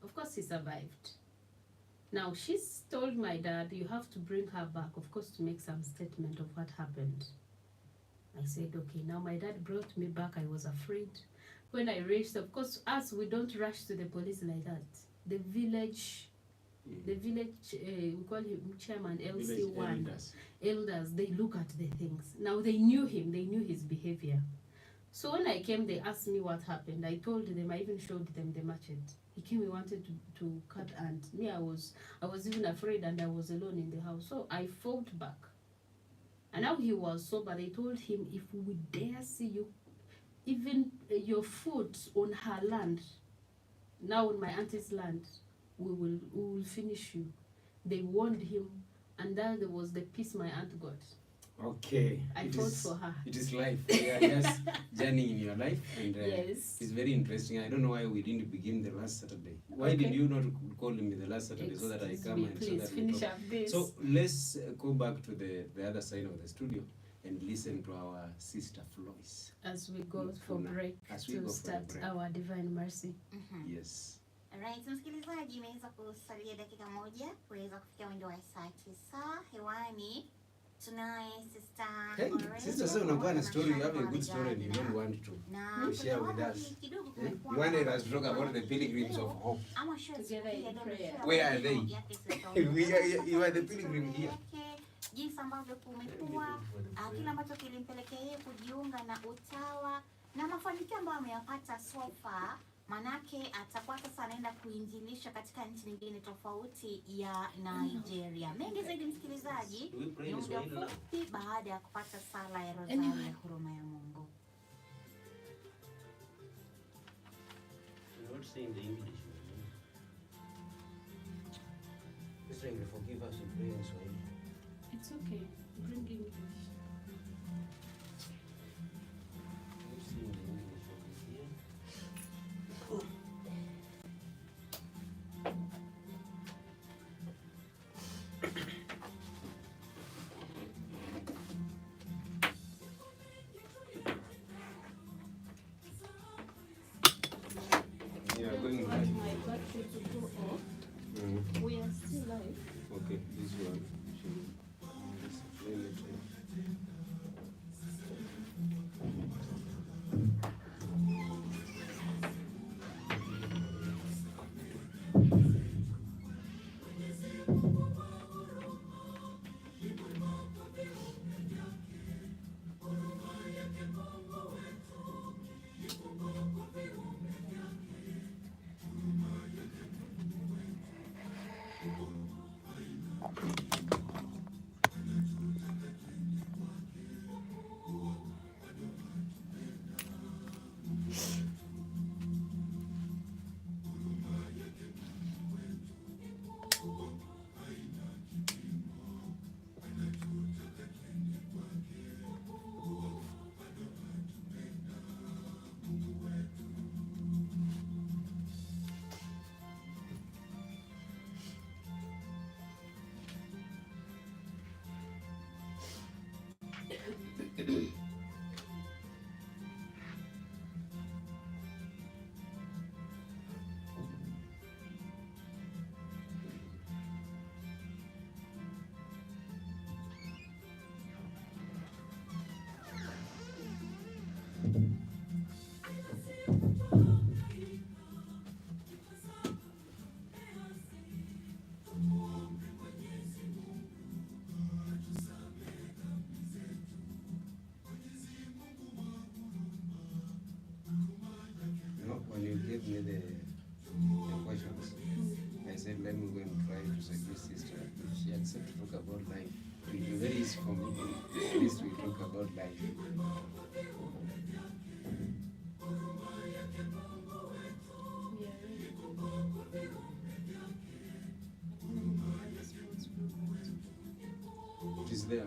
of course, he survived. Now, she's told my dad, you have to bring her back, of course, to make some statement of what happened. I said, okay. Now, my dad brought me back. I was afraid. When I reached, of course, us, we don't rush to the police like that. The village, we call him chairman, LC1, elders, they look at the things. Now, they knew him. They knew his behavior. So when I came, they asked me what happened. I told them, I even showed them the machete. He came, he wanted to cut, and me, I was even afraid, and I was alone in the house. So I fought back. And now he was sober. They told him, if we dare see you, even your foot on her land, now on my auntie's land, we will finish you. They warned him, and then there was the peace my aunt got. Okay. I fought for her. It is life. Yeah, yes, journey in your life, and yes, it's very interesting. I don't know why we didn't begin the last Saturday. Why did you not call me the last Saturday so that I come and please so that finish we talk? up this. So let's go back to the other side of the studio and listen to our sister Floyce as we go for break to start our Divine Mercy. Yes. Alright, msikilizaji, imeweza kusalia dakika moja kuweza kufikia window wa saa 9 hewani. Tunaye Sister Aurelia. Sister, so unakuwa na story, you have a good story and you don't want to share with us. You wanted us to talk about the pilgrims of hope. Together in prayer. Where are they? You are the pilgrim here. Jinsi ambavyo kumekuwa kila ambacho kilimpelekea yeye kujiunga na utawa na mafanikio ambayo ameyapata so far. Manake atakuwa sasa anaenda kuinjilisha katika nchi nyingine tofauti ya Nigeria. Mengi zaidi msikilizaji, ni muda mfupi baada ya kupata sala ya rozari ya huruma ya Mungu. Not saying the English. Just trying to forgive us and pray in Swahili. It's okay. Bring English. Not saying the English over here. Yeah, going My live. battery to go off. We are still live. Okay, this one. Let me try. When you gave me the questions, I said, let me go and try to seduce sister. If she accepts to talk about life, it will be very easy for me. At least we talk about life. It is there.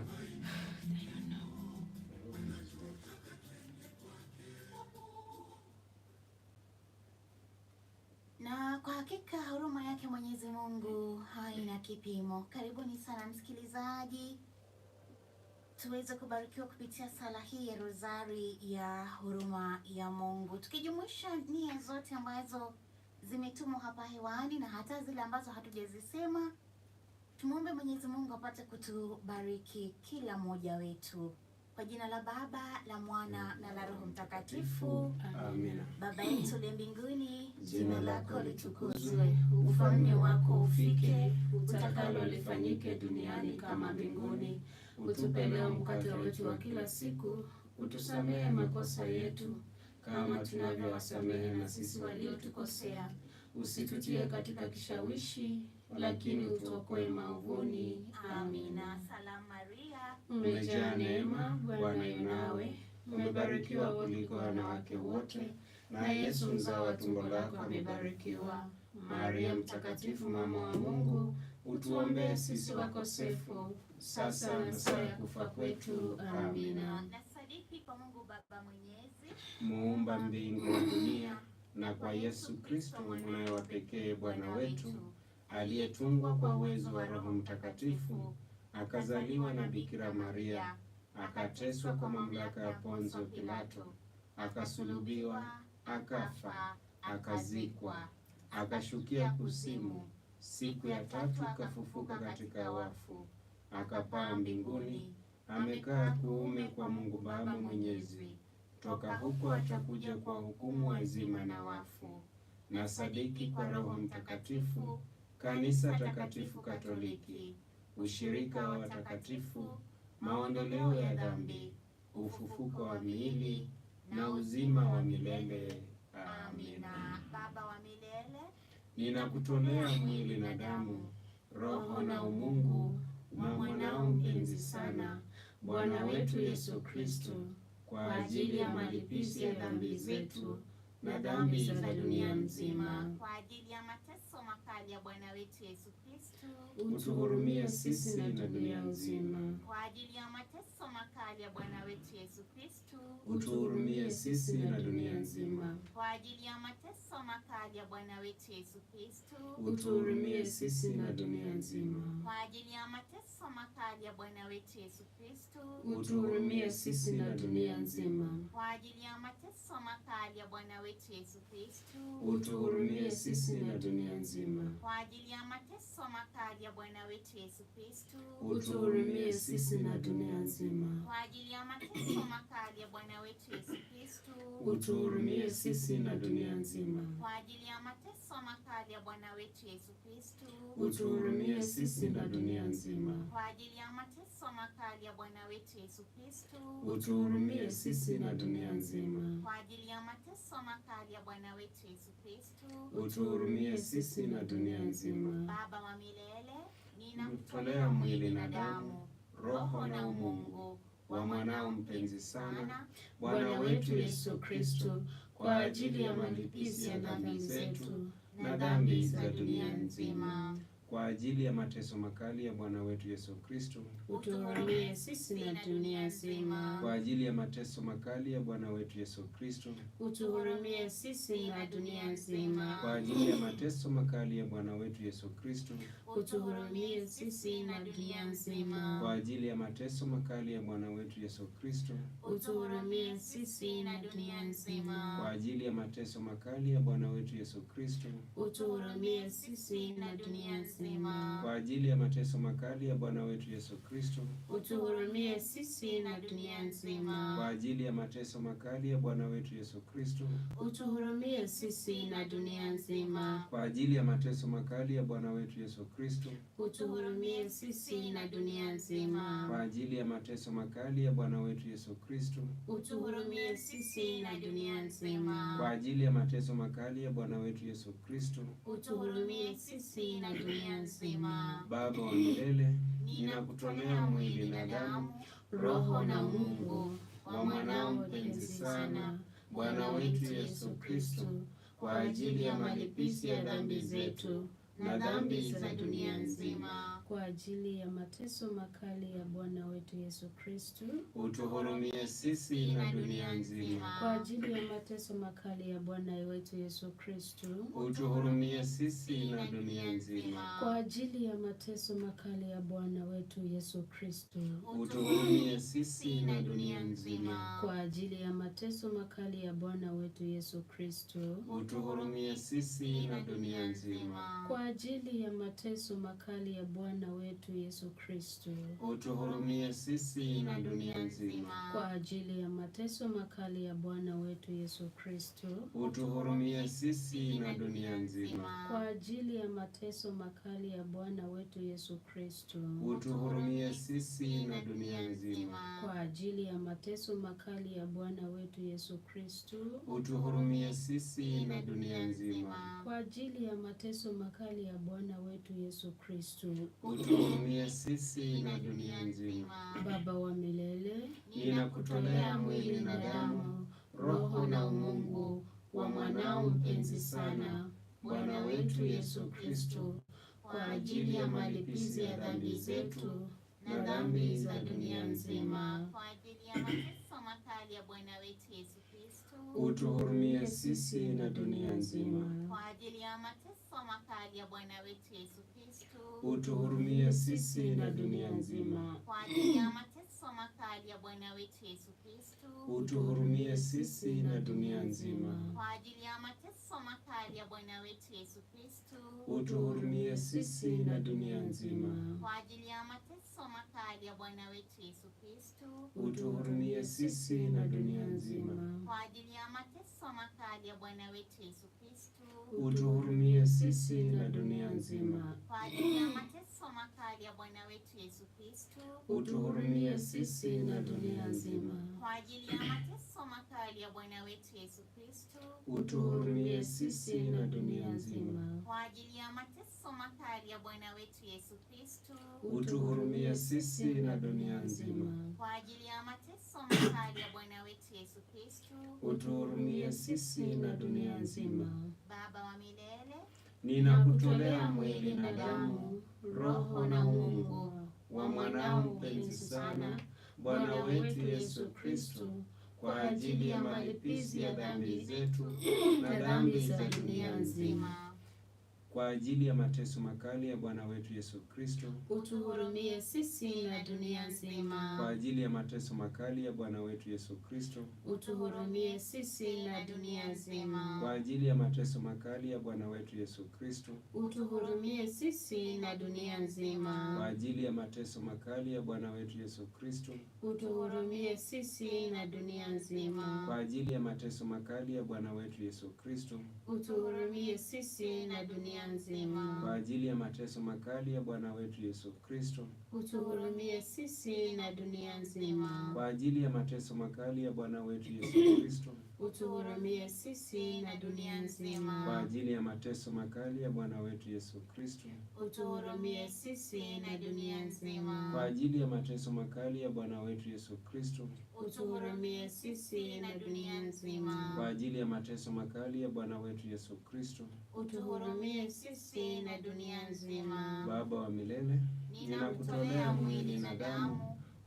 Na kwa hakika huruma yake Mwenyezi Mungu haina kipimo. Karibuni sana msikilizaji, tuweze kubarikiwa kupitia sala hii ya Rozari ya huruma ya Mungu, tukijumuisha nia zote ambazo zimetumwa hapa hewani na hata zile ambazo hatujazisema. Tumuombe Mwenyezi Mungu apate kutubariki kila mmoja wetu. Kwa jina la Baba, la Mwana na la Roho Mtakatifu. Amina. Baba yetu uliye mbinguni, Jina lako litukuzwe, ufalme wako ufike, utakalo lifanyike duniani kama mbinguni. Utupe leo mkate wetu wa kila siku, utusamehe makosa yetu kama tunavyowasamehe na sisi waliotukosea, usitutie katika kishawishi, lakini utuokoe maovuni. Amina. Salamu Maria, Umejaa neema, Bwana yu nawe, umebarikiwa kuliko wanawake wote, na Yesu mzao wa tumbo lako amebarikiwa. Maria mtakatifu, mama wa Mungu, utuombee sisi wakosefu, sasa na saa ya kufa kwetu. Amina. na sadiki kwa Mungu Baba Mwenyezi, Muumba mbingu na dunia, na kwa Yesu Kristo mwanawe wa pekee Bwana wetu, aliyetungwa kwa uwezo wa Roho Mtakatifu, akazaliwa na Bikira Maria, akateswa kwa mamlaka ya Ponzo Pilato, akasulubiwa, akafa, akazikwa, akashukia kuzimu, siku ya tatu akafufuka katika wafu, akapaa mbinguni, amekaa kuume kwa Mungu Baba Mwenyezi. Toka huko atakuja kwa hukumu wazima na wafu. Na sadiki kwa Roho Mtakatifu, kanisa takatifu Katoliki, ushirika wa watakatifu, maondoleo ya dhambi, ufufuko wa miili na uzima wa milele. Amina. Baba wa milele, Ninakutolea mwili na damu, roho na umungu wa mwanao mpenzi sana, Bwana wetu Yesu Kristo, kwa ajili ya malipizi ya dhambi zetu na dhambi za dunia nzima. kwa ajili ya mateso makali ya Bwana wetu Yesu Kristo, Utuhurumie sisi na dunia nzima. kwa ajili ya mateso makali ya Bwana wetu Yesu Kristo, Utuhurumie sisi na dunia nzima. kwa ajili ya mateso makali ya Bwana wetu Yesu Kristo, Utuhurumie sisi na dunia nzima. kwa ajili ya mateso makali ya Bwana wetu Yesu Kristo, Utuhurumie sisi na dunia nzima. kwa ajili ya mateso makali ya Bwana wetu Yesu Kristo, Utuhurumie sisi na dunia nzima. kwa ajili ya mateso makali ya Bwana wetu Yesu Kristo, Utuhurumie sisi na dunia nzima. kwa ajili ya mateso makali ya Bwana wetu Yesu Kristo, Utuhurumie sisi na dunia nzima. kwa ajili ya mateso makali ya Bwana wetu Yesu Kristo, Utuhurumie sisi na dunia nzima. kwa ajili ya mateso makali ya Bwana wetu Yesu Kristo, Utuhurumie sisi na dunia nzima. kwa ajili ya mateso makali ya Bwana wetu Yesu Kristo. Utuhurumie sisi na dunia nzima. Baba wa milele, Ninakutolea mwili na damu, roho na umungu wa mwanao mpenzi sana, Bwana wetu Yesu Kristo, kwa ajili ya malipizi ya dhambi zetu na dhambi za dunia nzima. kwa ajili ya mateso makali ya Bwana wetu Yesu Kristo, utuhurumie sisi na dunia nzima. kwa ajili ya mateso makali ya Bwana wetu Yesu Kristo, utuhurumie sisi na dunia nzima. kwa ajili ya mateso makali ya Bwana wetu Yesu Kristo, utuhurumie sisi na dunia nzima. kwa ajili ya mateso makali ya Bwana wetu Yesu Kristo, utuhurumie sisi na dunia nzima. kwa ajili ya mateso makali ya Bwana wetu Yesu Kristo, utuhurumie sisi na dunia nzima. kwa ajili ya mateso makali ya Bwana wetu Yesu Kristo, utuhurumie sisi na dunia nzima. kwa ajili ya mateso makali ya Bwana wetu Yesu Kristo, utuhurumie sisi na dunia nzima. kwa ajili ya mateso makali ya Bwana wetu Yesu Kristo, utuhurumie sisi na dunia nzima. kwa ajili ya mateso makali ya Bwana wetu Yesu Kristo, utuhurumie sisi na dunia nzima. kwa ajili ya mateso makali ya Bwana wetu Yesu Kristo, utuhurumie sisi na dunia nzima. Baba wa milele, ninakutolea mwili na damu, Roho na Mungu wa mwanao mpenzi sana, Bwana wetu Yesu Kristo, kwa ajili ya malipizi ya dhambi zetu na dhambi za dunia nzima, kwa ajili ya mateso makali ya Bwana wetu Yesu Kristo, utuhurumie sisi na dunia nzima, kwa ajili ya mateso makali ya Bwana wetu Yesu Kristo, utuhurumie sisi na dunia nzima, kwa ajili ya mateso makali ya Bwana wetu Yesu Kristo, utuhurumie sisi na dunia nzima, kwa ajili ya mateso makali ya Bwana wetu Yesu Kristo, utuhurumie sisi na dunia nzima, kwa ajili ya mateso makali ya Bwana wetu Yesu Kristo, utuhurumie sisi na dunia nzima, kwa ajili ya mateso makali ya Bwana wetu Yesu Kristo, utuhurumie sisi na dunia nzima, kwa ajili ya mateso makali ya Bwana wetu Yesu Kristo, utuhurumie sisi na dunia nzima, kwa ajili ya mateso makali ya Bwana wetu Yesu Kristo, utuhurumie sisi na dunia nzima, kwa ajili ya mateso makali ya Bwana wetu Yesu Kristo, utuhurumie sisi na dunia nzima. Baba wa milele, Ninakutolea mwili na damu, roho na umungu wa mwanao mpenzi sana, Bwana wetu Yesu Kristo, kwa ajili ya malipizi ya dhambi zetu na dhambi za dunia nzima, kwa ajili ya mateso makali ya Bwana wetu Yesu Kristo, utuhurumie sisi na dunia nzima, kwa ajili ya mateso makali ya Bwana wetu Yesu Kristo, utuhurumie sisi na dunia nzima, kwa ajili ya mateso makali ya Bwana wetu Yesu Kristo, utuhurumie sisi na dunia nzima, kwa ajili ya mateso makali ya Bwana wetu Yesu Kristo, utuhurumie sisi na dunia nzima, kwa ajili ya mateso makali ya Bwana wetu Yesu Kristo, utuhurumie sisi na dunia nzima, kwa ajili ya mateso makali ya Bwana wetu Yesu Kristo, utuhurumie sisi na dunia nzima, kwa ajili ya mateso makali ya Bwana wetu Yesu Kristo, utuhurumie sisi na dunia nzima, kwa ajili ya mateso makali ya Bwana wetu Yesu Kristo, utuhurumie sisi na dunia nzima, kwa ajili ya mateso makali ya Bwana wetu Yesu Kristo, utuhurumie sisi na dunia nzima, kwa ajili ya mateso makali ya Bwana wetu Yesu Kristo, utuhurumie sisi na dunia nzima. Baba wa milele, Ninakutolea mwili na damu, roho na Mungu wa mwanao mpenzi sana, Bwana wetu Yesu Kristo, kwa ajili ya malipizi ya dhambi zetu na dhambi za dunia nzima, kwa ajili ya mateso makali ya Bwana wetu Yesu Kristo, utuhurumie sisi na dunia nzima, kwa ajili ya mateso makali ya Bwana wetu Yesu Kristo, utuhurumie sisi na dunia nzima, kwa ajili ya mateso makali ya Bwana wetu Yesu Kristo, utuhurumie sisi na dunia kwa nzima, ajili ya mateso makali ya Bwana wetu Yesu Kristo, utuhurumie sisi na dunia nzima, kwa ajili ya mateso makali ya Bwana wetu Yesu Kristo, utuhurumie sisi na dunia nzima, kwa ajili ya mateso makali ya Bwana wetu Yesu Kristo, utuhurumie sisi na dunia nzima, kwa ajili ya mateso makali ya Bwana wetu Yesu Kristo, utuhurumie sisi na dunia nzima. Kwa ajili ya mateso makali ya Bwana wetu Yesu Kristo, utuhurumie sisi na dunia nzima. kwa ajili ya mateso makali ya Bwana wetu Yesu Kristo, utuhurumie sisi na dunia nzima. kwa ajili ya mateso makali ya Bwana wetu Yesu Kristo, utuhurumie sisi na dunia nzima. Baba wa milele, ninakutolea mwili na damu,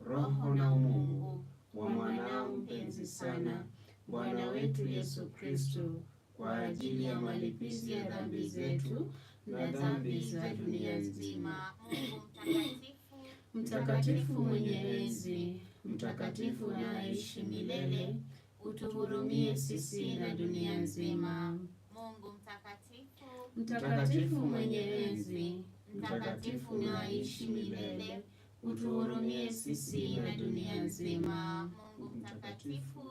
roho na umungu wa mwanao mpenzi sana, Bwana wetu Yesu Kristo, kwa ajili ya malipizi ya dhambi zetu na dhambi za dunia nzima. Mungu mtakatifu, Mtakatifu mwenye enzi, mtakatifu anayeishi milele, utuhurumie sisi na dunia nzima. Mungu mtakatifu, Mtakatifu mwenye enzi, mtakatifu anayeishi milele, utuhurumie sisi na dunia nzima. Mungu mtakatifu,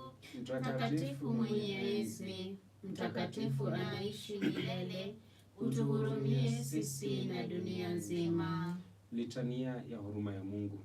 Mtakatifu mwenye enzi, mtakatifu anaishi milele, utuhurumie sisi na dunia nzima. Litania ya huruma ya Mungu.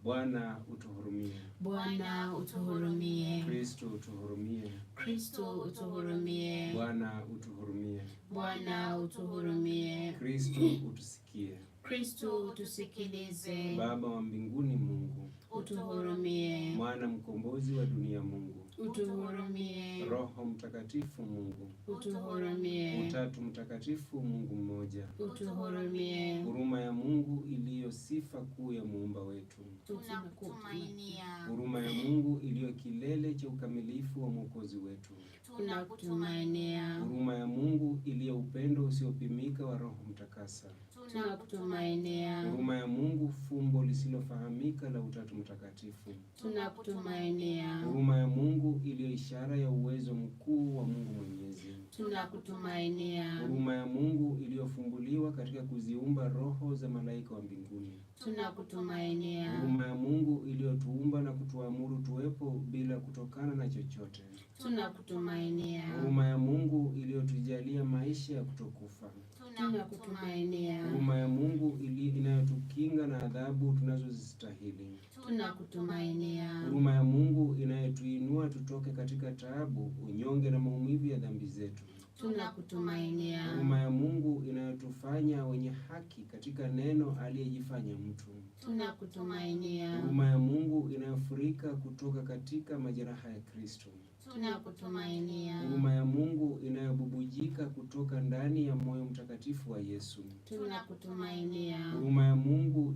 Bwana utuhurumie. Bwana utuhurumie. Kristo utuhurumie. Kristo utuhurumie. Bwana utuhurumie. Bwana utuhurumie. Kristo utusikie. Kristo utusikilize. Baba wa mbinguni Mungu, utuhurumie. Mwana mkombozi wa dunia Mungu, utuhurumie. Roho Mtakatifu Mungu, utuhurumie. Utatu Mtakatifu Mungu mmoja, utuhurumie. huruma ya Mungu iliyo sifa kuu ya muumba wetu, tunakutumainia. huruma ya Mungu iliyo kilele cha ukamilifu wa Mwokozi wetu, tunakutumainia. huruma ya Mungu iliyo upendo usiopimika wa Roho Mtakasa, tunakutumainia. huruma ya Mungu fumbo lisilofahamika la Utatu Mtakatifu, tunakutumainia. huruma ya Mungu iliyo ishara ya uwezo mkuu wa Mungu Mwenyezi, tunakutumainia. huruma ya Mungu iliyofumbuliwa katika kuziumba roho za malaika wa mbinguni, tunakutumainia. huruma ya Mungu iliyotuumba na kutuamuru tuwepo bila kutokana na chochote, tunakutumainia. huruma ya Mungu iliyotujalia maisha ya kutokufa, tunakutumainia. huruma ya Mungu inayotukinga na adhabu tunazozistahili, tunakutumainia. huruma ya Mungu inayotuinua tutoke katika taabu, unyonge na maumivu ya dhambi zetu, tunakutumainia. huruma ya Mungu inayotufanya wenye haki katika neno aliyejifanya mtu, tunakutumainia. huruma ya Mungu inayofurika kutoka katika majeraha ya Kristo, tunakutumainia. huruma ya Mungu inayobubujika kutoka ndani ya moyo mtakatifu wa Yesu, tunakutumainia. huruma ya Mungu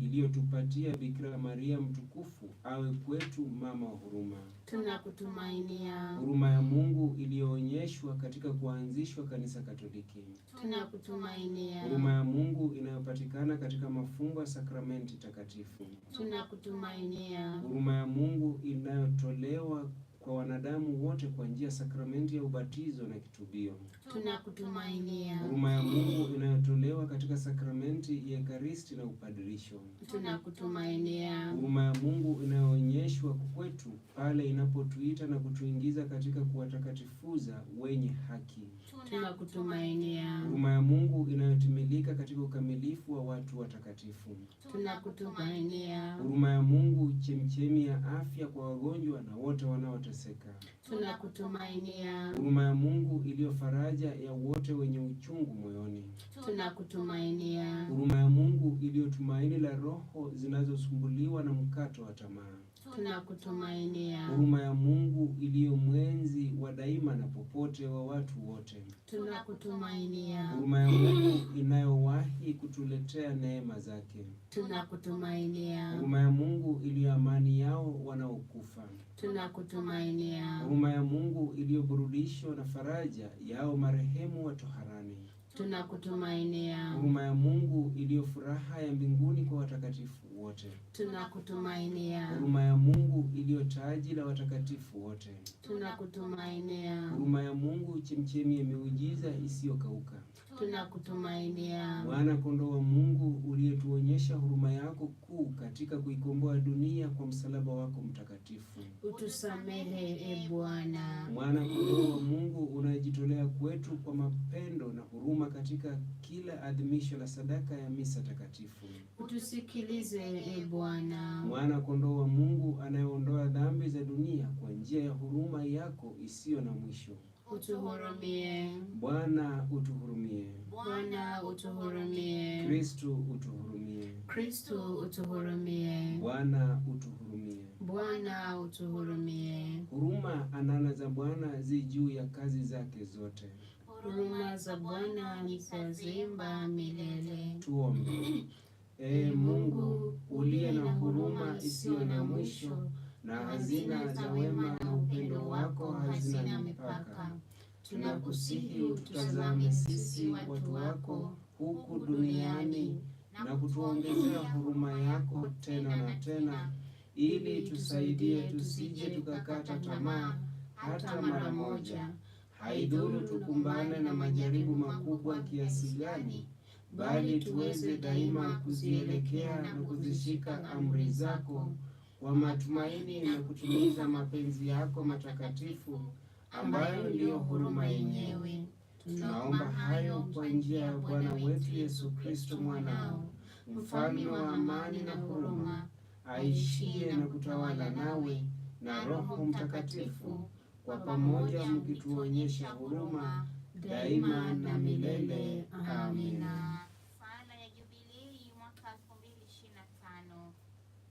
iliyotupatia Bikira Maria mtukufu awe kwetu mama wa huruma, tunakutumainia. huruma ya Mungu iliyoonyeshwa katika kuanzishwa Kanisa Katoliki, tunakutumainia. huruma ya Mungu inayopatikana katika mafumbo ya sakramenti takatifu, tunakutumainia. huruma ya Mungu inayotolewa kwa wanadamu wote kwa njia ya sakramenti ya ubatizo na kitubio, tunakutumainia. huruma ya Mungu inayotolewa katika sakramenti ya Ekaristi na upadirisho, tunakutumainia. huruma ya Mungu inayoonyeshwa kwetu pale inapotuita na kutuingiza katika kuwatakatifuza wenye haki, tunakutumainia. huruma ya Mungu inayotimilika katika ukamilifu wa watu watakatifu, tunakutumainia. huruma ya Mungu chemchemi ya afya kwa wagonjwa na wote wanaoteseka, tunakutumainia. huruma ya Mungu iliyo faraja ya wote wenye uchungu moyoni, tunakutumainia. huruma ya Mungu iliyo tumaini la roho zinazosumbuliwa na mkato wa tamaa, tunakutumainia. huruma ya Mungu iliyo mwenzi wa daima na popote wa watu wote, tunakutumainia. huruma ya Mungu inayowahi kutuletea neema zake, tunakutumainia. huruma ya Mungu iliyo amani yao wanaokufa, tunakutumainia. huruma ya Mungu iliyo burudisho na faraja yao marehemu wa toharani, tunakutumainia. huruma ya Mungu iliyo furaha ya mbinguni kwa watakatifu wote, tunakutumainia. huruma ya Mungu iliyo taji la watakatifu wote, tunakutumainia. huruma ya Mungu chemchemi ya miujiza isiyokauka, tunakutumainia. Mwana kondoo wa Mungu uliyetuonyesha huruma yako kuu katika kuikomboa dunia kwa msalaba wako mtakatifu, Utusamehe e Bwana. Mwana kondoo wa Mungu unayejitolea kwetu kwa mapendo na huruma katika kila adhimisho la sadaka ya misa takatifu, Utusikilize e Bwana. Mwana kondoo wa Mungu anayeondoa dhambi za dunia kwa njia ya huruma yako isiyo na mwisho, Utuhurumie. Bwana utuhurumie. Bwana utuhurumie. Kristo utuhurumie. Kristo utuhurumie. Bwana utuhurumie. Bwana utuhurumie. Huruma anana za Bwana zi juu ya kazi zake zote. Huruma za Bwana nitazimba milele. Tuombe. Ee Mungu uliye na huruma isiyo na mwisho na hazina za wema na upendo wako hazina mipaka, tunakusihi ututazame sisi watu wako huku duniani na kutuongezea huruma yako tena na tena, ili tusaidie tusije tukakata tamaa hata mara moja. Haidhuru tukumbane na majaribu makubwa kiasi gani, bali tuweze daima kuzielekea na kuzishika amri zako kwa matumaini na kutimiza mapenzi yako matakatifu ambayo ndiyo huruma yenyewe. Tunaomba hayo kwa njia ya Bwana wetu Yesu Kristo mwanao, mfalme wa amani na huruma, aishie na kutawala nawe na Roho Mtakatifu, kwa pamoja mkituonyesha huruma daima na milele. Amina. Sala ya Jubilei mwaka 2025.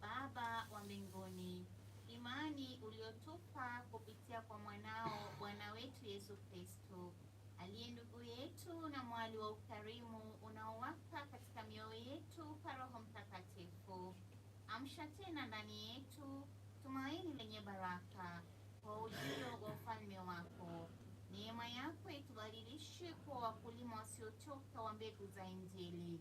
Baba wa mbinguni, imani uliotupa kupitia kwa mwanao Bwana wetu Yesu Kristo, aliye ndugu yetu na mwali wa ukarimu unaowaka katika mioyo yetu kwa Roho Mtakatifu, amsha tena ndani yetu tumaini lenye baraka kwa ujio wa ufalme wako. Neema yako itubadilishe kuwa wakulima wasiochoka wa mbegu za Injili.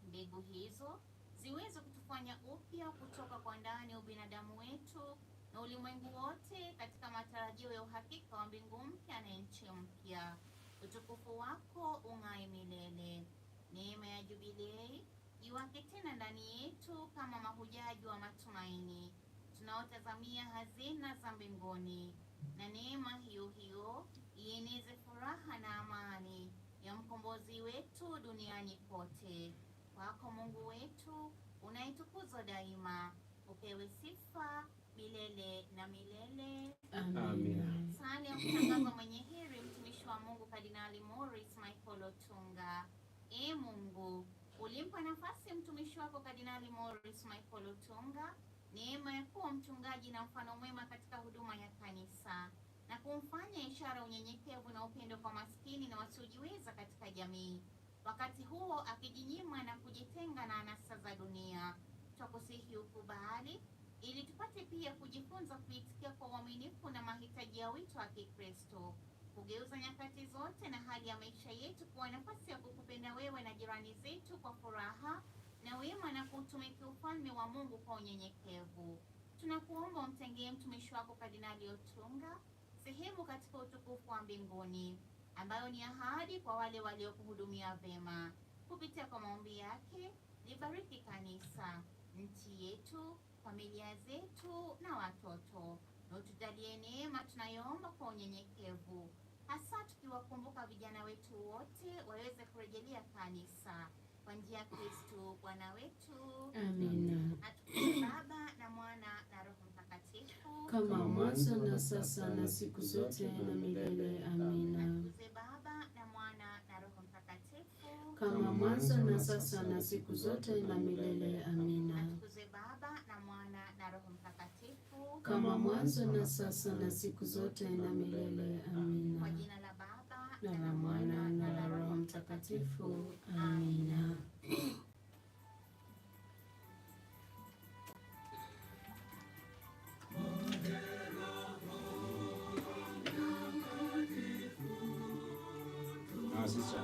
Mbegu hizo ziweze kutufanya upya kutoka kwa ndani ya ubinadamu wetu na ulimwengu wote katika matarajio ya uhakika wa mbingu mpya na nchi mpya. Utukufu wako ung'ae milele. Neema ya Jubilei iwake tena ndani yetu kama mahujaji wa matumaini tunaotazamia hazina za mbinguni, na neema hiyo hiyo ieneze furaha na amani ya mkombozi wetu duniani kote. Kwako Mungu wetu unayetukuzwa daima, upewe sifa milele na milele. Amina. Sala ya mtangazo mwenye heri mtumishi wa Mungu Kardinali Maurice Michael Otunga. Ee Mungu, ulimpa nafasi mtumishi wako Kardinali Maurice Michael Otunga neema ya kuwa mchungaji na mfano mwema katika huduma ya kanisa na kumfanya ishara unyenyekevu na upendo kwa maskini na wasiojiweza katika jamii, wakati huo akijinyima na kujitenga na anasa za dunia. Twakusihi ukubali ili tupate pia kujifunza kuitikia kwa uaminifu na mahitaji ya wito wa Kikristo, kugeuza nyakati zote na hali ya maisha yetu kuwa nafasi ya kukupenda wewe na jirani zetu kwa furaha na wema na kutumikia ufalme wa Mungu kwa unyenyekevu. Tunakuomba umtengee mtumishi wako Kardinali Otunga sehemu katika utukufu wa mbinguni, ambayo ni ahadi kwa wale waliokuhudumia vema. Kupitia kwa maombi yake, libariki kanisa, nchi yetu, familia zetu na watoto, na utujalie neema tunayoomba kwa unyenyekevu, hasa tukiwakumbuka vijana wetu wote waweze kurejelea kanisa kwa njia ya Kristo Bwana wetu. Amina. Atukuzwe Baba na Mwana na Roho Mtakatifu, Kama mwanzo na sasa na siku zote na milele. Amina. atukuzwe Baba na Mwana na Roho Mtakatifu, Kama mwanzo na sasa na siku zote na milele. Amina. atukuzwe Baba na Mwana na Roho Mtakatifu, Kama mwanzo na sasa na siku zote na milele. kwa Amina. jina la Baba Na la Mwana na la Roho Mtakatifu. Amina. Now, sister,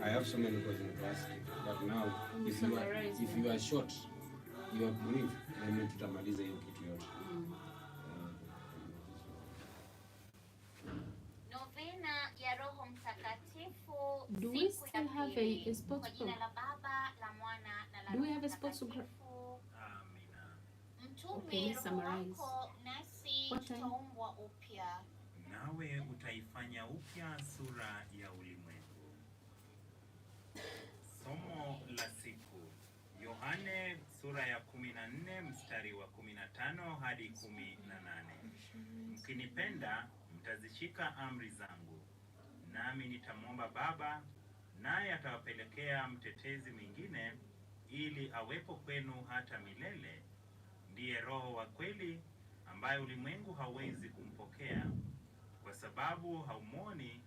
I have so many questions to ask you, but now if you are short, you are brief, then tutamaliza hiyo kitu yote. Novena ya Roho Mtakatifu. Do we siku ya still have pili. a sports Kwa jina program? la Baba, la Mwana na la Do we Roho have a sports program? Mtakatifu. Amina. Mtume Okay, let's Roho summarize. wako nasi What time? tutaumbwa upya. Nawe utaifanya upya sura ya ulimwengu. Somo la siku. Yohane sura ya 14 mstari wa 15 hadi 18. Mkinipenda mtazishika amri zangu. Nami nitamwomba Baba, naye atawapelekea mtetezi mwingine ili awepo kwenu hata milele. Ndiye Roho wa kweli ambaye ulimwengu hauwezi kumpokea kwa sababu haumwoni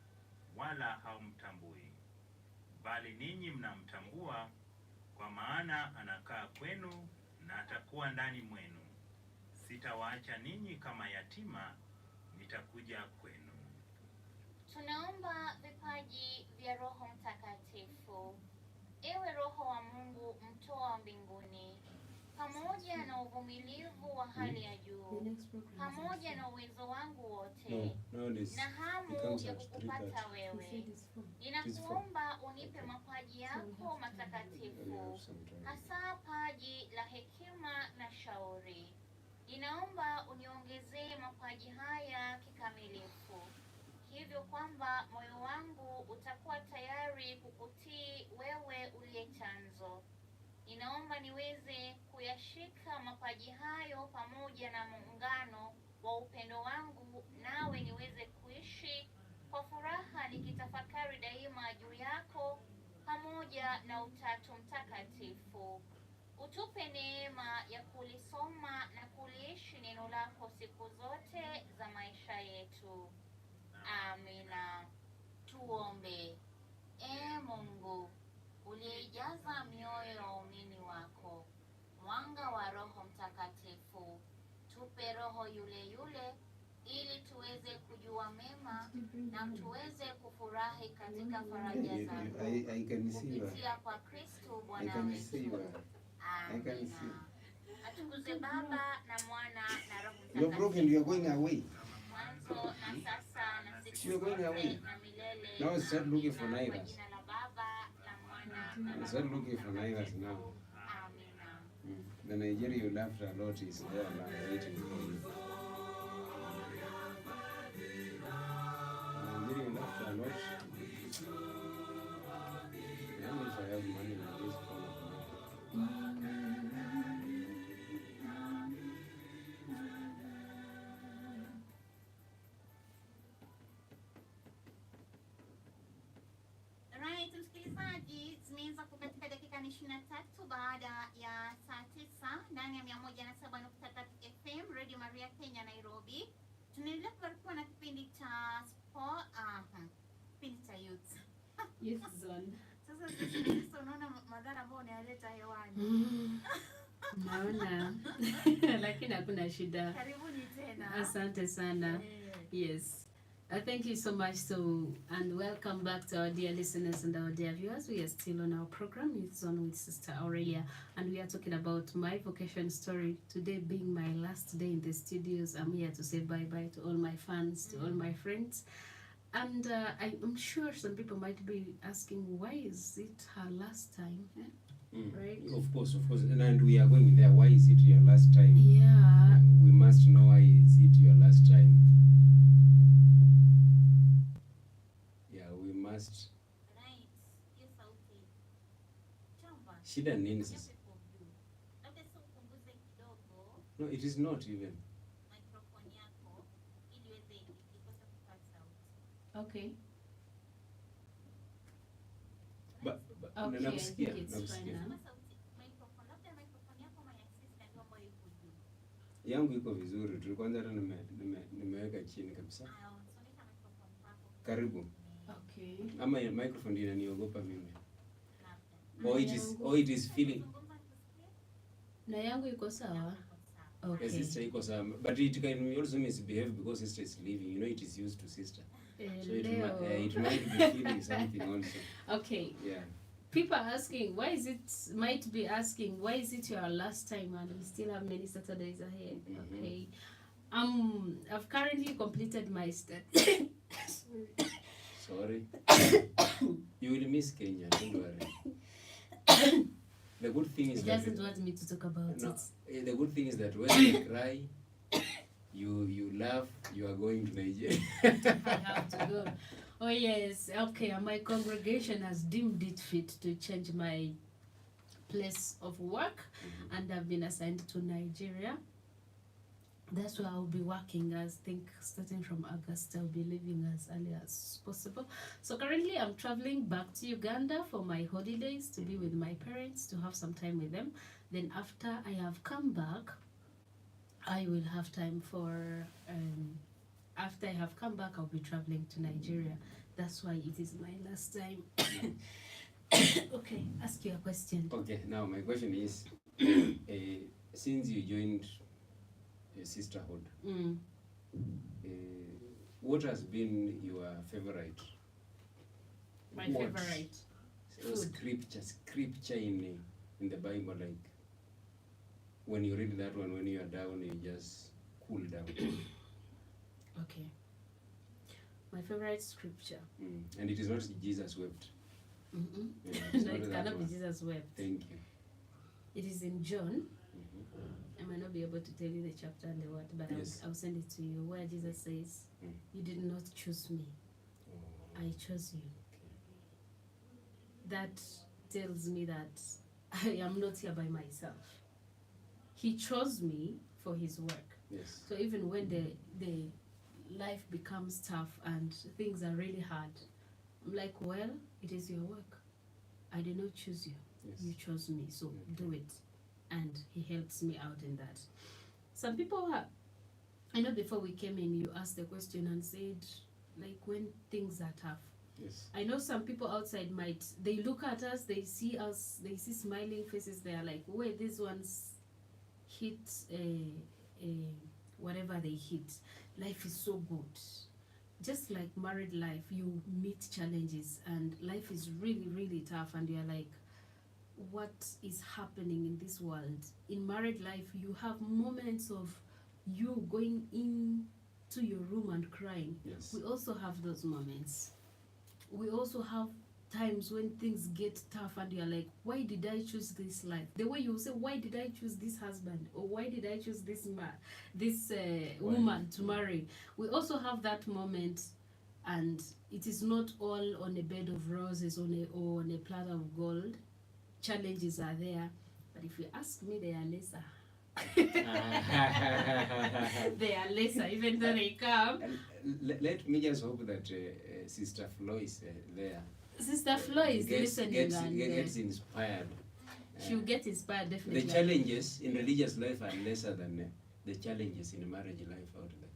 wala haumtambui. Bali ninyi mnamtambua kwa maana anakaa kwenu na atakuwa ndani mwenu. Sitawaacha ninyi kama yatima, nitakuja kwenu. Tunaomba vipaji vya Roho Mtakatifu. Ewe Roho wa Mungu mtoa mbinguni, pamoja na uvumilivu wa hali ya The juu, next program. pamoja na uwezo wangu wote No, nowadays na hamu it comes ya at kukupata 3:30. He said wewe, it's fun. ninakuomba unipe mapaji yako We matakatifu, have some time. hasa paji la hekima na shauri. Ninaomba uniongezee mapaji haya kikamilifu, hivyo kwamba moyo wangu utakuwa tayari kukutii wewe uliye chanzo. Ninaomba niweze kuyashika mapaji hayo pamoja na muungano wa upendo wangu, nawe niweze kuishi kwa furaha nikitafakari daima juu yako pamoja na Utatu Mtakatifu. Utupe neema ya kulisoma na kuliishi neno lako siku zote za maisha yetu. Amina. Tuombe. Ee Mungu, uliyeijaza mioyo ya waumini wako mwanga wa Roho Mtakatifu, tupe Roho yule yule ili tuweze kujua mema na tuweze kufurahi katika faraja zako I can see you. kupitia kwa Kristo I Bwana can see wetu. you. I can see. Amina. Atukuzwe Baba na Mwana na Roho You're broken, you're going Mtakatifu, away. mwanzo na sasa na siku You're going away. zote na milele. Now start looking for Amina. Kwa neighbors. jina la Baba, la Mwana na la Start Roho looking for neighbors Mtakatifu. now. Amina. The Nigeria you laughed a lot is there now waiting for you. Nigeria you laughed a lot. Now if I have money like this, Right, msikilizaji, zimeanza kukatika dakika ni 23 baada ya saa 9 ndani ya 107.3 FM Radio Maria Kenya Nairobi. Tunaendelea kubarikiwa na kipindi cha kipindi cha youth. Youth zone. Sasa sisi unaona madhara ambayo unayaleta hewani. Naona. Lakini hakuna shida. Karibuni tena. Asante sana. Yes. Thank you so much. And welcome back to our dear listeners and our dear viewers. We are still on our program, Youth Zone with Sister Aurelia, and we are talking about my vocation story. Today being my last day in the studios, I'm here to say bye-bye to all my fans, to all my friends. And I'm sure some people might be asking, why is it her last time? Right? Of course, and we are going there. Why is it your last time? Yeah. We must know why is it your last time. Yeah, we must. Right. Hiyo sauti. Chamba. Shida ni nini sasa? Labda sasa upunguze kidogo No, it is not even. microphone yako ili iweze ikose kutoa sauti. Okay. Na nakusikia, I think it's nakusikia. fine now. Kama sauti microphone, labda microphone yako ama ya sister ndio ambayo iko juu. Yangu iko vizuri tu, kwanza hata nimeweka chini kabisa. Songesha microphone yako Karibu. Okay. Ama ya microphone ndio inaniogopa mimi. labda. Or it is feeling. Zungumza nikusikie. Na yangu iko sawa? Okay. Yes, sister iko sawa. But it can also misbehave because sister is leaving. You know, it is used to sister. So it Leo. might be feeling something also. Okay. Yeah. People are asking, might be asking, why is it your last time and we still have many Saturdays ahead? Mhm. Okay. I've currently completed my study. sorry. You will miss Kenya, don't worry. The good thing is He that doesn't want me to talk about no, it. the good thing is that when you cry, you laugh, you are going to Nigeria. I have to go. Oh yes, okay. My congregation has deemed it fit to change my place of work, and I've been assigned to Nigeria. That's where I'll be working. I think starting from August, I'll be leaving as early as possible. So currently, I'm traveling back to Uganda for my holidays to be with my parents, to have some time with them. Then after I have come back, I will have time for. After I have come back, I'll be traveling to Nigeria. That's why it is my last time. Okay, ask your question. Okay, now my question is, since you joined a sisterhood, what has been your favorite? My What? favorite food. Scripture in the Bible, like when you read that one, when you are down, you just cool down. Okay. My favorite scripture. And it is not Jesus wept. Mm-mm. Yeah, it's No, not it that cannot be one. Jesus wept. Thank you. It is in John. Mhm. I might not be able to tell you the chapter and the word, but Yes. I'll send it to you, where Jesus says, "You did not choose me, Oh, I chose you." okay. That tells me that I am not here by myself. He chose me for his work. Yes. So even when the life becomes tough and things are really hard, I'm like, well, it is your work. I did not choose you. Yes. You chose me, so Okay. do it. And he helps me out in that. Some people have, I know before we came in, you asked the question and said, like, when things are tough. Yes. I know some people outside might, they look at us, they see smiling faces, they are like, wait, these ones hit whatever they hit. Life is so good. Just like married life, you meet challenges and life is really, really tough, and you're like, what is happening in this world? In married life, you have moments of you going into your room and crying. Yes. We also have those moments. We also have times when things get tough and you're like, why did I choose this life? The way you say, why did I choose this husband? Or why did I choose this woman to marry? We also have that moment, and it is not all on a bed of roses or on a platter of gold. Challenges are there, but if you ask me, they are lesser. They are lesser, even though they come. Let me just hope that Sister Flo is there. Sister Flo is listening gets and inspired. she'll get inspired definitely. The challenges in religious life are lesser than the challenges in marriage life out there.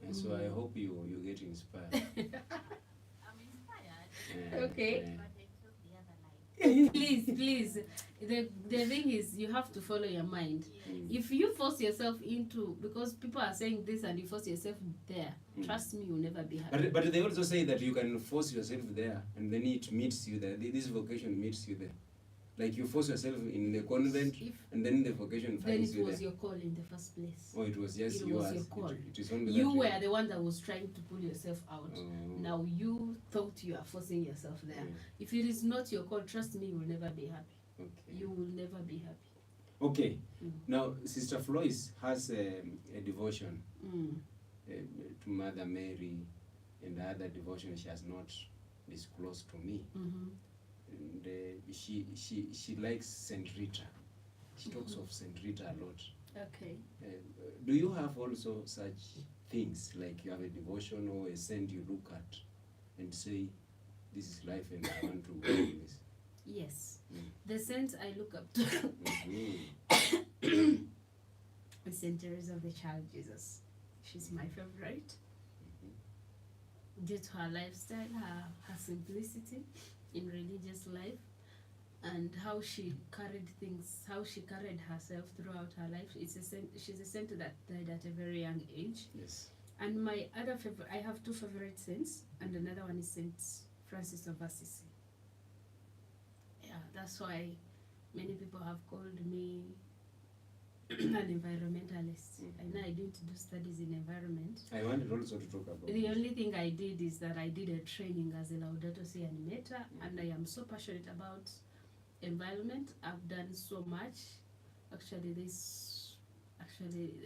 And so I hope you get inspired. I'm inspired, Okay. but I took the other life. Please. The thing is, you have to follow your mind. If you force yourself into, because people are saying this and you force yourself there, trust me, you'll never be happy. But they also say that you can force yourself there, and then it meets you there. This vocation meets you there. Like you force yourself in the convent, and then the vocation Then finds it you was there. your call in the first place. Oh, it was just It yours. was your call. It is only You that were the one that was trying to pull yourself out. Oh. Now you thought you are forcing yourself there. Yeah. If it is not your call, trust me, you will never be happy. Okay. You will never be happy. Okay. Now, Sister Floyce has a devotion to Mother Mary, and the other devotion she has not disclosed to me. And she likes Saint Rita. She talks of Saint Rita a lot. Okay. Do you have also such things, like you have a devotion or a saint you look at and say, this is life and I want to go in this? Yes. The saint I look up to is Saint Teresa of the Child Jesus. She's my favorite. Due to her lifestyle, her simplicity in religious life, and how she carried things, how she carried herself throughout her life. She's a saint that died at a very young age. Yes. And my other favorite, I have two favorite saints, and another one is Saint Francis of Assisi. Yeah, that's why many people have called me an environmentalist. I know I didn't do studies in environment. I wanted also to talk about The it. only thing I did is that I did a training as a Laudato Si animator, and I am so passionate about environment. I've done so much. Actually,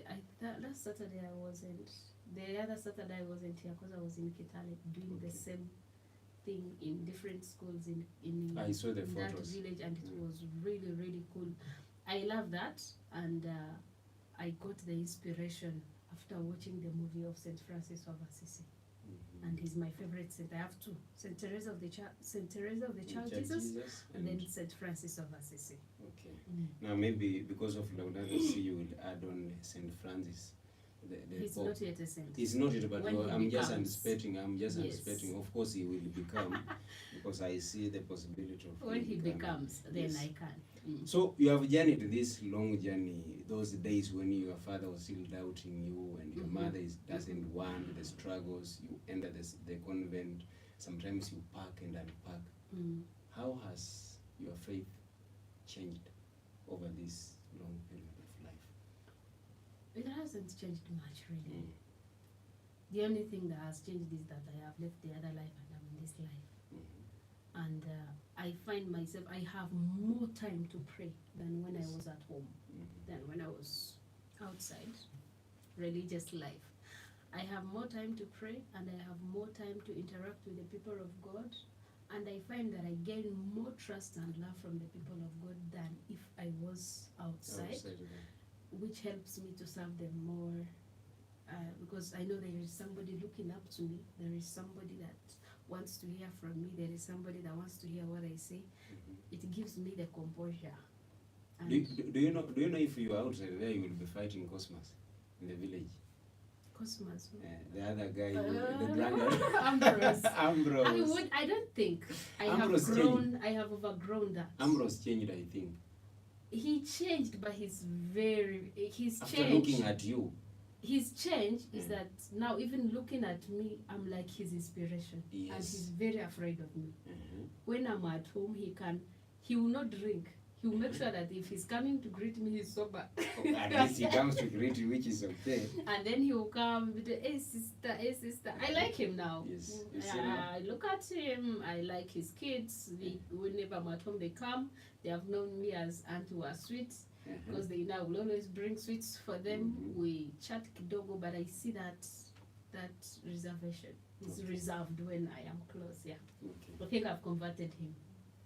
I thought last Saturday I wasn't. The other Saturday I wasn't here because I was in Kitale doing the Okay. same thing in different schools in I saw the in that photos. village, and it Mm. was really, really cool. I love that, and I got the inspiration after watching the movie of St. Francis of Assisi, Mhm. and he's my favorite saint. I have two: St. Teresa of the Child Child Jesus, and and then St. Francis of Assisi. okay. Now maybe because of Laudato Si, you will add on Saint Francis. The He's Pope. not yet a saint. He's not it, but When he I'm just becomes. anticipating. I'm just Yes. anticipating. Of course, he will become, because I see the possibility of When him he becoming. becomes, then Yes. I can. So you have journeyed this long journey, those days when your father was still doubting you and your Mhm. mother doesn't want the struggles, you enter the convent, sometimes you pack and unpack. Mm. How has your faith changed over this long period of life? It hasn't changed much, really. Mm. The only thing that has changed is that I have left the other life and I'm in this life. Mhm. And I find myself, I have more time to pray than when I was at home, Mhm. than when I was outside religious life. I have more time to pray, and I have more time to interact with the people of God. And I find that I gain more trust and love from the people of God than if I was outside, Outside of that. which helps me to serve them more. Because I know there is somebody looking up to me. There is somebody that wants to hear from me. There is somebody that wants to hear what I say. Mhm. It gives me the composure. And Do you know if you are outside there, you will be fighting Cosmos in the village? Cosmos. The other guy, the brother. Ambrose. Ambrose. I don't think. Ambrose I have overgrown that. Ambrose changed, I think. He changed, but he's After changed. looking at you. His change is Yeah. that now even looking at me, I'm like his inspiration. And Yes. he's very afraid of me. Mhm. When I'm at home, he will not drink. He will make sure that if he's coming to greet me, he's sober. At least he comes to greet you, which is okay. And then he will come with the, hey sister. I like him now. Yes, you see now? I look at him. I like his kids. Whenever I'm at home, they come. They have known me as Aunt who are sweet, Mhm. because they now will always bring sweets for them. Mhm. We chat kidogo, but I see that reservation. He's Okay. reserved when I am close. Yeah, Okay. I think I've converted him.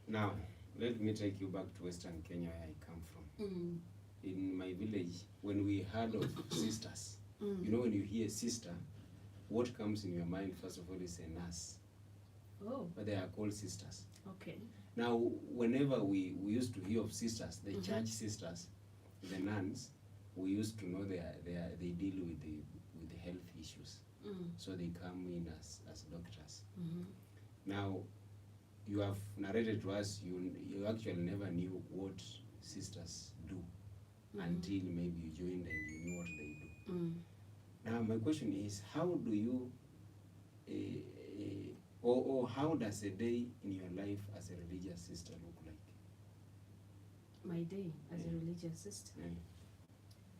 Now, let me take you back to Western Kenya, where I come from. In my village, when we heard of sisters, you know, when you hear sister, what comes in your mind first of all is a nurse, Oh, but they are called sisters. okay. Now, whenever we used to hear of sisters, the Mhm. church sisters, the nuns, we used to know they deal with the health issues, so they come in as doctors. Now, you have narrated to us you actually never knew what sisters do until maybe you joined and you knew what they do. Now, my question is, how do you, or how does a day in your life as a religious sister look like? My day as a Yeah. religious sister. Yeah.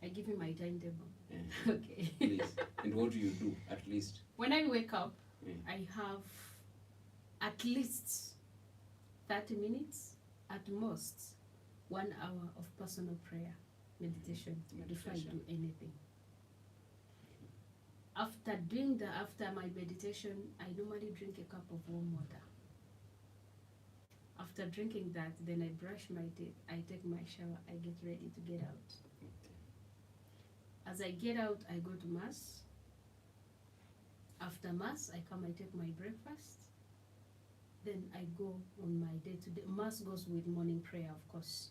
I give you my timetable. Yeah. Okay. Please. And what do you do, at least? When I wake up, Yeah. I have at least 30 minutes, at most 1 hour of personal prayer, meditation, before I Meditation. do anything. After my meditation, I normally drink a cup of warm water. After drinking that, then I brush my teeth, I take my shower, I get ready to get out. Okay. As I get out, I go to Mass. After Mass, I come, I take my breakfast. Then I go on my day-to-day. Mass goes with morning prayer, of course.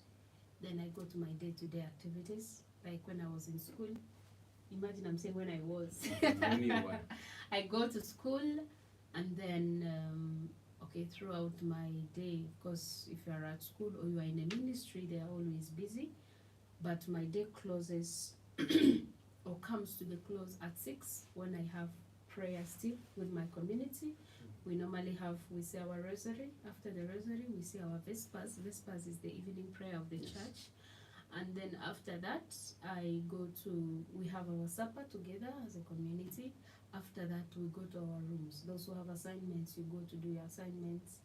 Then I go to my day-to-day activities, like when I was in school. Imagine I'm saying when I was. When you were. I go to school, and then, throughout my day, of course, if you are at school or you are in a ministry, they are always busy. But my day closes or comes to the close at 6 when I have prayer still with my community. We normally we say our rosary. After the rosary, we say our vespers. Vespers is the evening prayer of the Yes. church. And then after that, we have our supper together as a community. After that, we go to our rooms. Those who have assignments, you go to do your assignments.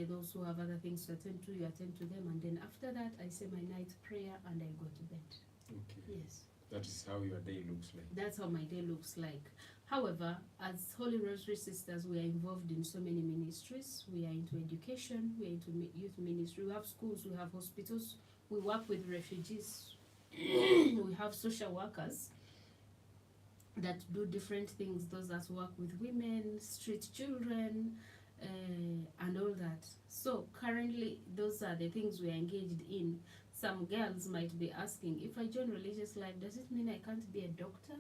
Those who have other things to attend to, you attend to them. And then after that, I say my night prayer and I go to bed. Okay. Yes. That is how your day looks like. That's how my day looks like. However, as Holy Rosary Sisters, we are involved in so many ministries. We are into education, we are into youth ministry, we have schools, we have hospitals, we work with refugees, we have social workers that do different things, those that work with women, street children, and all that. So currently, those are the things we are engaged in. Some girls might be asking, if I join religious life, does it mean I can't be a doctor?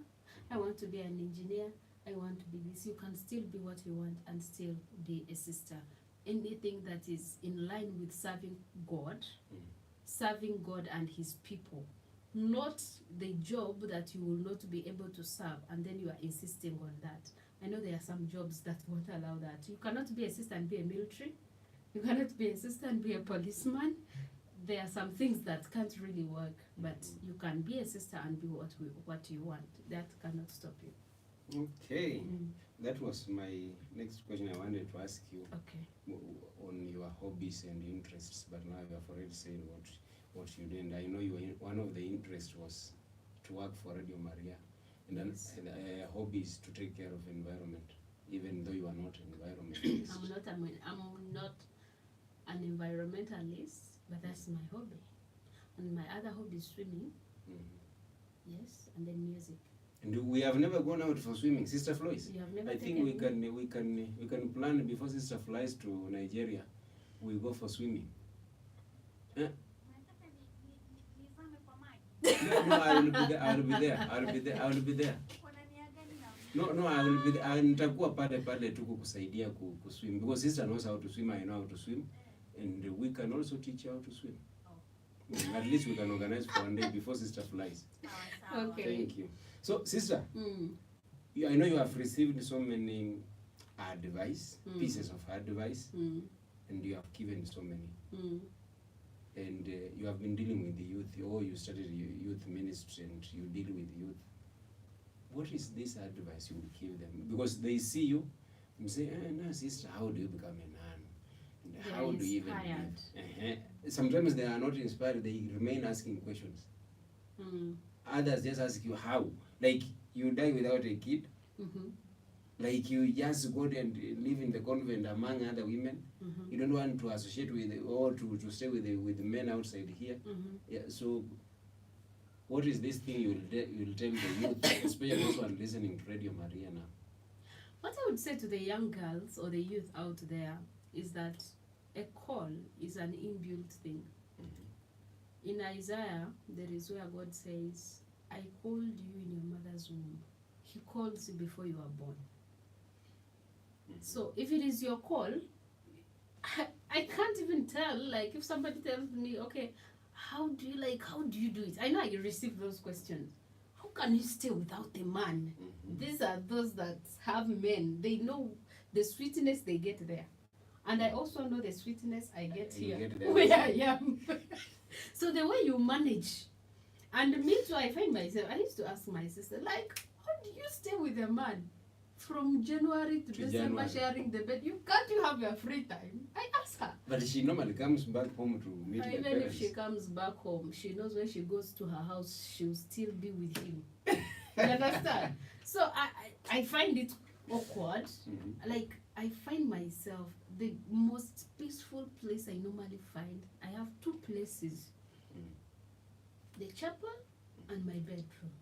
I want to be an engineer. I want to be this. You can still be what you want and still be a sister. Anything that is in line with serving God and his people. Not the job that you will not be able to serve and then you are insisting on that. I know there are some jobs that won't allow that. You cannot be a sister and be a military. You cannot be a sister and be a policeman. There are some things that can't really work, but you can be a sister and be what you want. That cannot stop you. Okay. That was my next question I wanted to ask you. Okay. On your hobbies and interests, but now you have already said what you do. And I know one of the interests was to work for Radio Maria. And then a hobby is to take care of environment, even though you are not an environmentalist. I'm not an environmentalist, but that's my hobby. And my other hobby is swimming. Yes, and then music. And we have never gone out for swimming, Sister Floyce. You have never I think we can plan before Sister flies to Nigeria. We go for swimming. No, I will be there. No, I will be there. Nitakuwa pale tu kukusaidia kuswim, because Sister knows how to swim, I know how to swim, and we can also teach you how to swim. At least we can organize for one day before Sister flies. Okay. Thank you. So, Sister, I know you have received so many pieces of advice, and you have given so many. And you have been dealing with the youth, or you started youth ministry and you deal with youth. What is this advice you would give them? Because they see you and say, no, sister, how do you become a nun? And how do you even live? Sometimes they are not inspired, they remain asking questions. Others just ask you how. Like you die without a kid, like you just go and live in the convent among other women. You don't want to associate with or to stay with the men outside here. Yeah. So, what is this thing you'll tell the youth, especially those one listening to Radio Maria now? What I would say to the young girls or the youth out there is that a call is an inbuilt thing. In Isaiah, there is where God says, I called you in your mother's womb. He calls you before you are born. So if it is your call, I can't even tell, like if somebody tells me, okay, how do you do it? I know I receive those questions. How can you stay without a man? These are those that have men. They know the sweetness they get there. And I also know the sweetness I get here where I am. So the way you manage. And me too, I find myself, I used to ask my sister, like, how do you stay with a man from January to December sharing the bed? You have your free time? I ask her. But she normally comes back home to meet her even parents. if she comes back home, she knows when she goes to her house, she'll still be with him. You understand? So I find it awkward. Like, I find myself, the most peaceful place I normally find, I have two places. The chapel and my bedroom.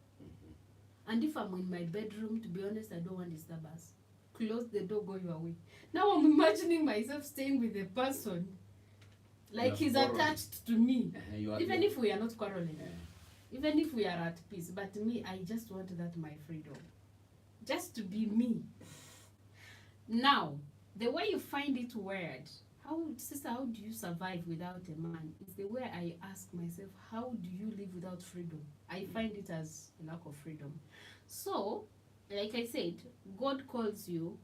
And if I'm in my bedroom, to be honest, I don't want disturbance. Close the door, go your way. Now I'm imagining myself staying with a person like he's attached to me. Even if we are not quarreling. Even if we are at peace. But me, I just want that my freedom. Just to be me. Now, the way you find it weird, sister, how do you survive without a man? Is the way I ask myself, how do you live without freedom? I find it as a lack of freedom. So, like I said, God calls you,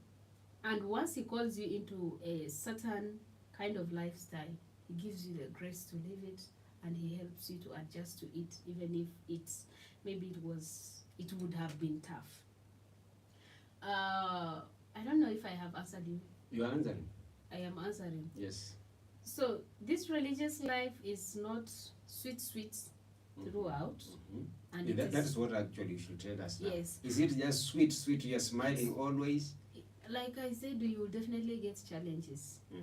and once he calls you into a certain kind of lifestyle, he gives you the grace to live it and he helps you to adjust to it, even if it's maybe it would have been tough. I don't know if I have answered you. You are answering. I am answering. Yes. So this religious life is not sweet throughout, and Yeah, that is what actually you should tell us now. yes. Is it just sweet, you are smiling always? Like I said, you will definitely get challenges. Mm.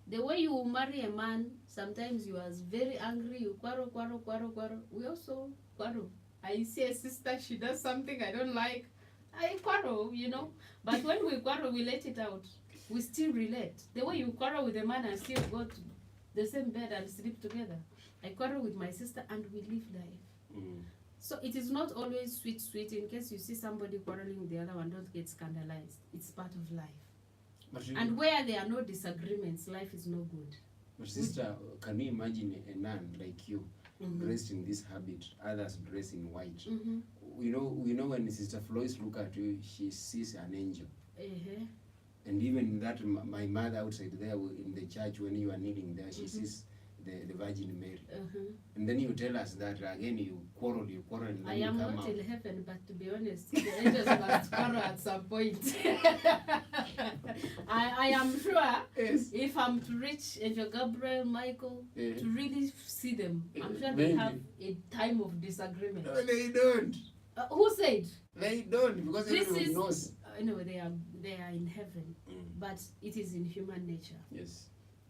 The way you marry a man, sometimes you are very angry, you quarrel. We also quarrel. I see a sister, she does something I don't like, I quarrel, you know. But when we quarrel, we let it out. We still relate. The way you quarrel with a man and still go to the same bed and sleep together. I quarrel with my sister and we live life. Mm. So it is not always sweet. In case you see somebody quarreling with the other one, don't get scandalized. It's part of life. But And where there are no disagreements, life is no good. But sister, can you imagine a nun like you, dressed in this habit, others dressed in white? We know when Sister Floyce look at you, she sees an angel. And even that, my mother outside there in the church, when you are kneeling there, she sees the Virgin Mary. And then you tell us that again you quarrel, and then I you am come not out. in heaven, but to be honest, the angels must quarrel at some point. I am sure Yes. if I'm to reach Angel Gabriel, Michael, to really see them, I'm sure they Maybe. have a time of disagreement. No, they don't. Who said? They don't, because This everyone is- knows. No, they are in heaven, but it is in human nature. Yes.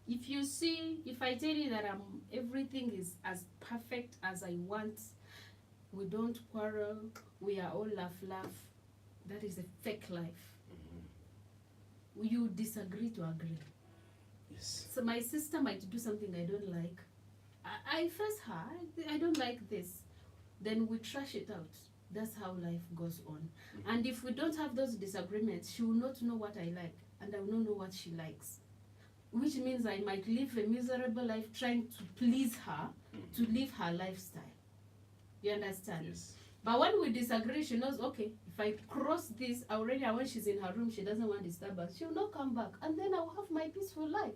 If I tell you that everything is as perfect as I want, we don't quarrel, we are all laugh, that is a fake life. You disagree to agree. Yes. So my sister might do something I don't like. I face her, I don't like this. Then we trash it out. That's how life goes on. And if we don't have those disagreements, she will not know what I like, and I will not know what she likes. Which means I might live a miserable life trying to please her, to live her lifestyle. You understand? Yes. But when we disagree, she knows, okay, if I cross this, Aurelia, when she's in her room, she doesn't want disturbance, she'll not come back. And then I'll have my peaceful life.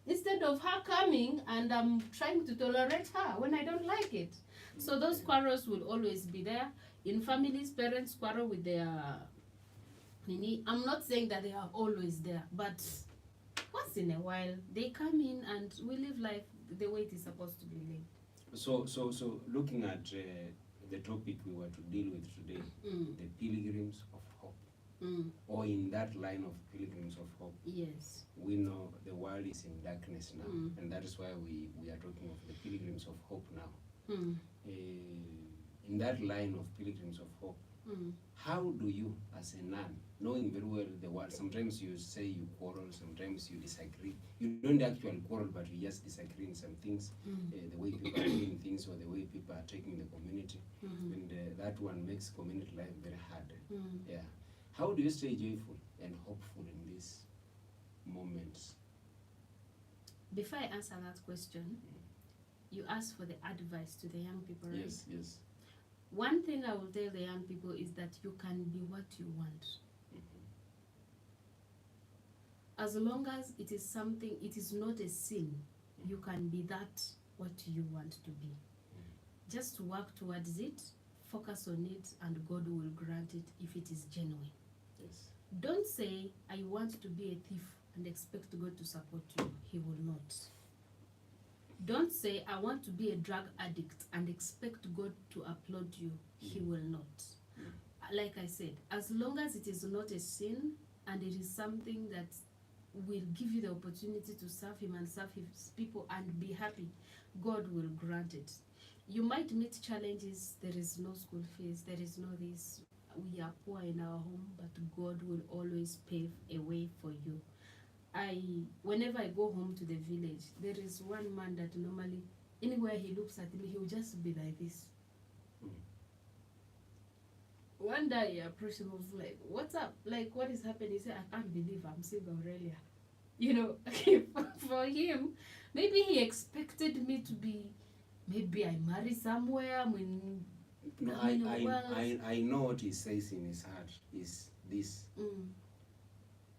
Instead of her coming and I'm trying to tolerate her when I don't like it. So those quarrels will always be there. In families, parents quarrel with their... I'm not saying that they are always there, but once in a while, they come in and we live life the way it is supposed to be lived. So looking at the topic we were to deal with today, the pilgrims of hope, or in that line of pilgrims of hope, Yes. we know the world is in darkness now, and that is why we are talking of the pilgrims of hope now. In that line of pilgrims of hope, how do you, as a nun, knowing very well the world, sometimes you say you quarrel, sometimes you disagree. You don't actually quarrel, but you just disagree in some things, the way people are doing things or the way people are taking the community, and that one makes community life very hard. Yeah. How do you stay joyful and hopeful in these moments? Before I answer that question, you ask for the advice to the young people, right? Yes, yes. One thing I will tell the young people is that you can be what you want. As long as it is something, it is not a sin, you can be that what you want to be. Just work towards it, focus on it, and God will grant it if it is genuine. Yes. Don't say, I want to be a thief and expect God to support you. He will not. Don't say, I want to be a drug addict and expect God to applaud you. He will not. Like I said, as long as it is not a sin and it is something that will give you the opportunity to serve Him and serve His people and be happy, God will grant it. You might meet challenges. There is no school fees. There is no this. We are poor in our home, but God will always pave a way for you. Whenever I go home to the village, there is one man that normally, anywhere he looks at me, he will just be like this. One day I approached him, I was like, what's up? Like, what is happening? He said, I can't believe I'm Sr Aurelia. You know, for him, maybe he expected me to be, maybe I marry somewhere. No, I know what he says in his heart is this.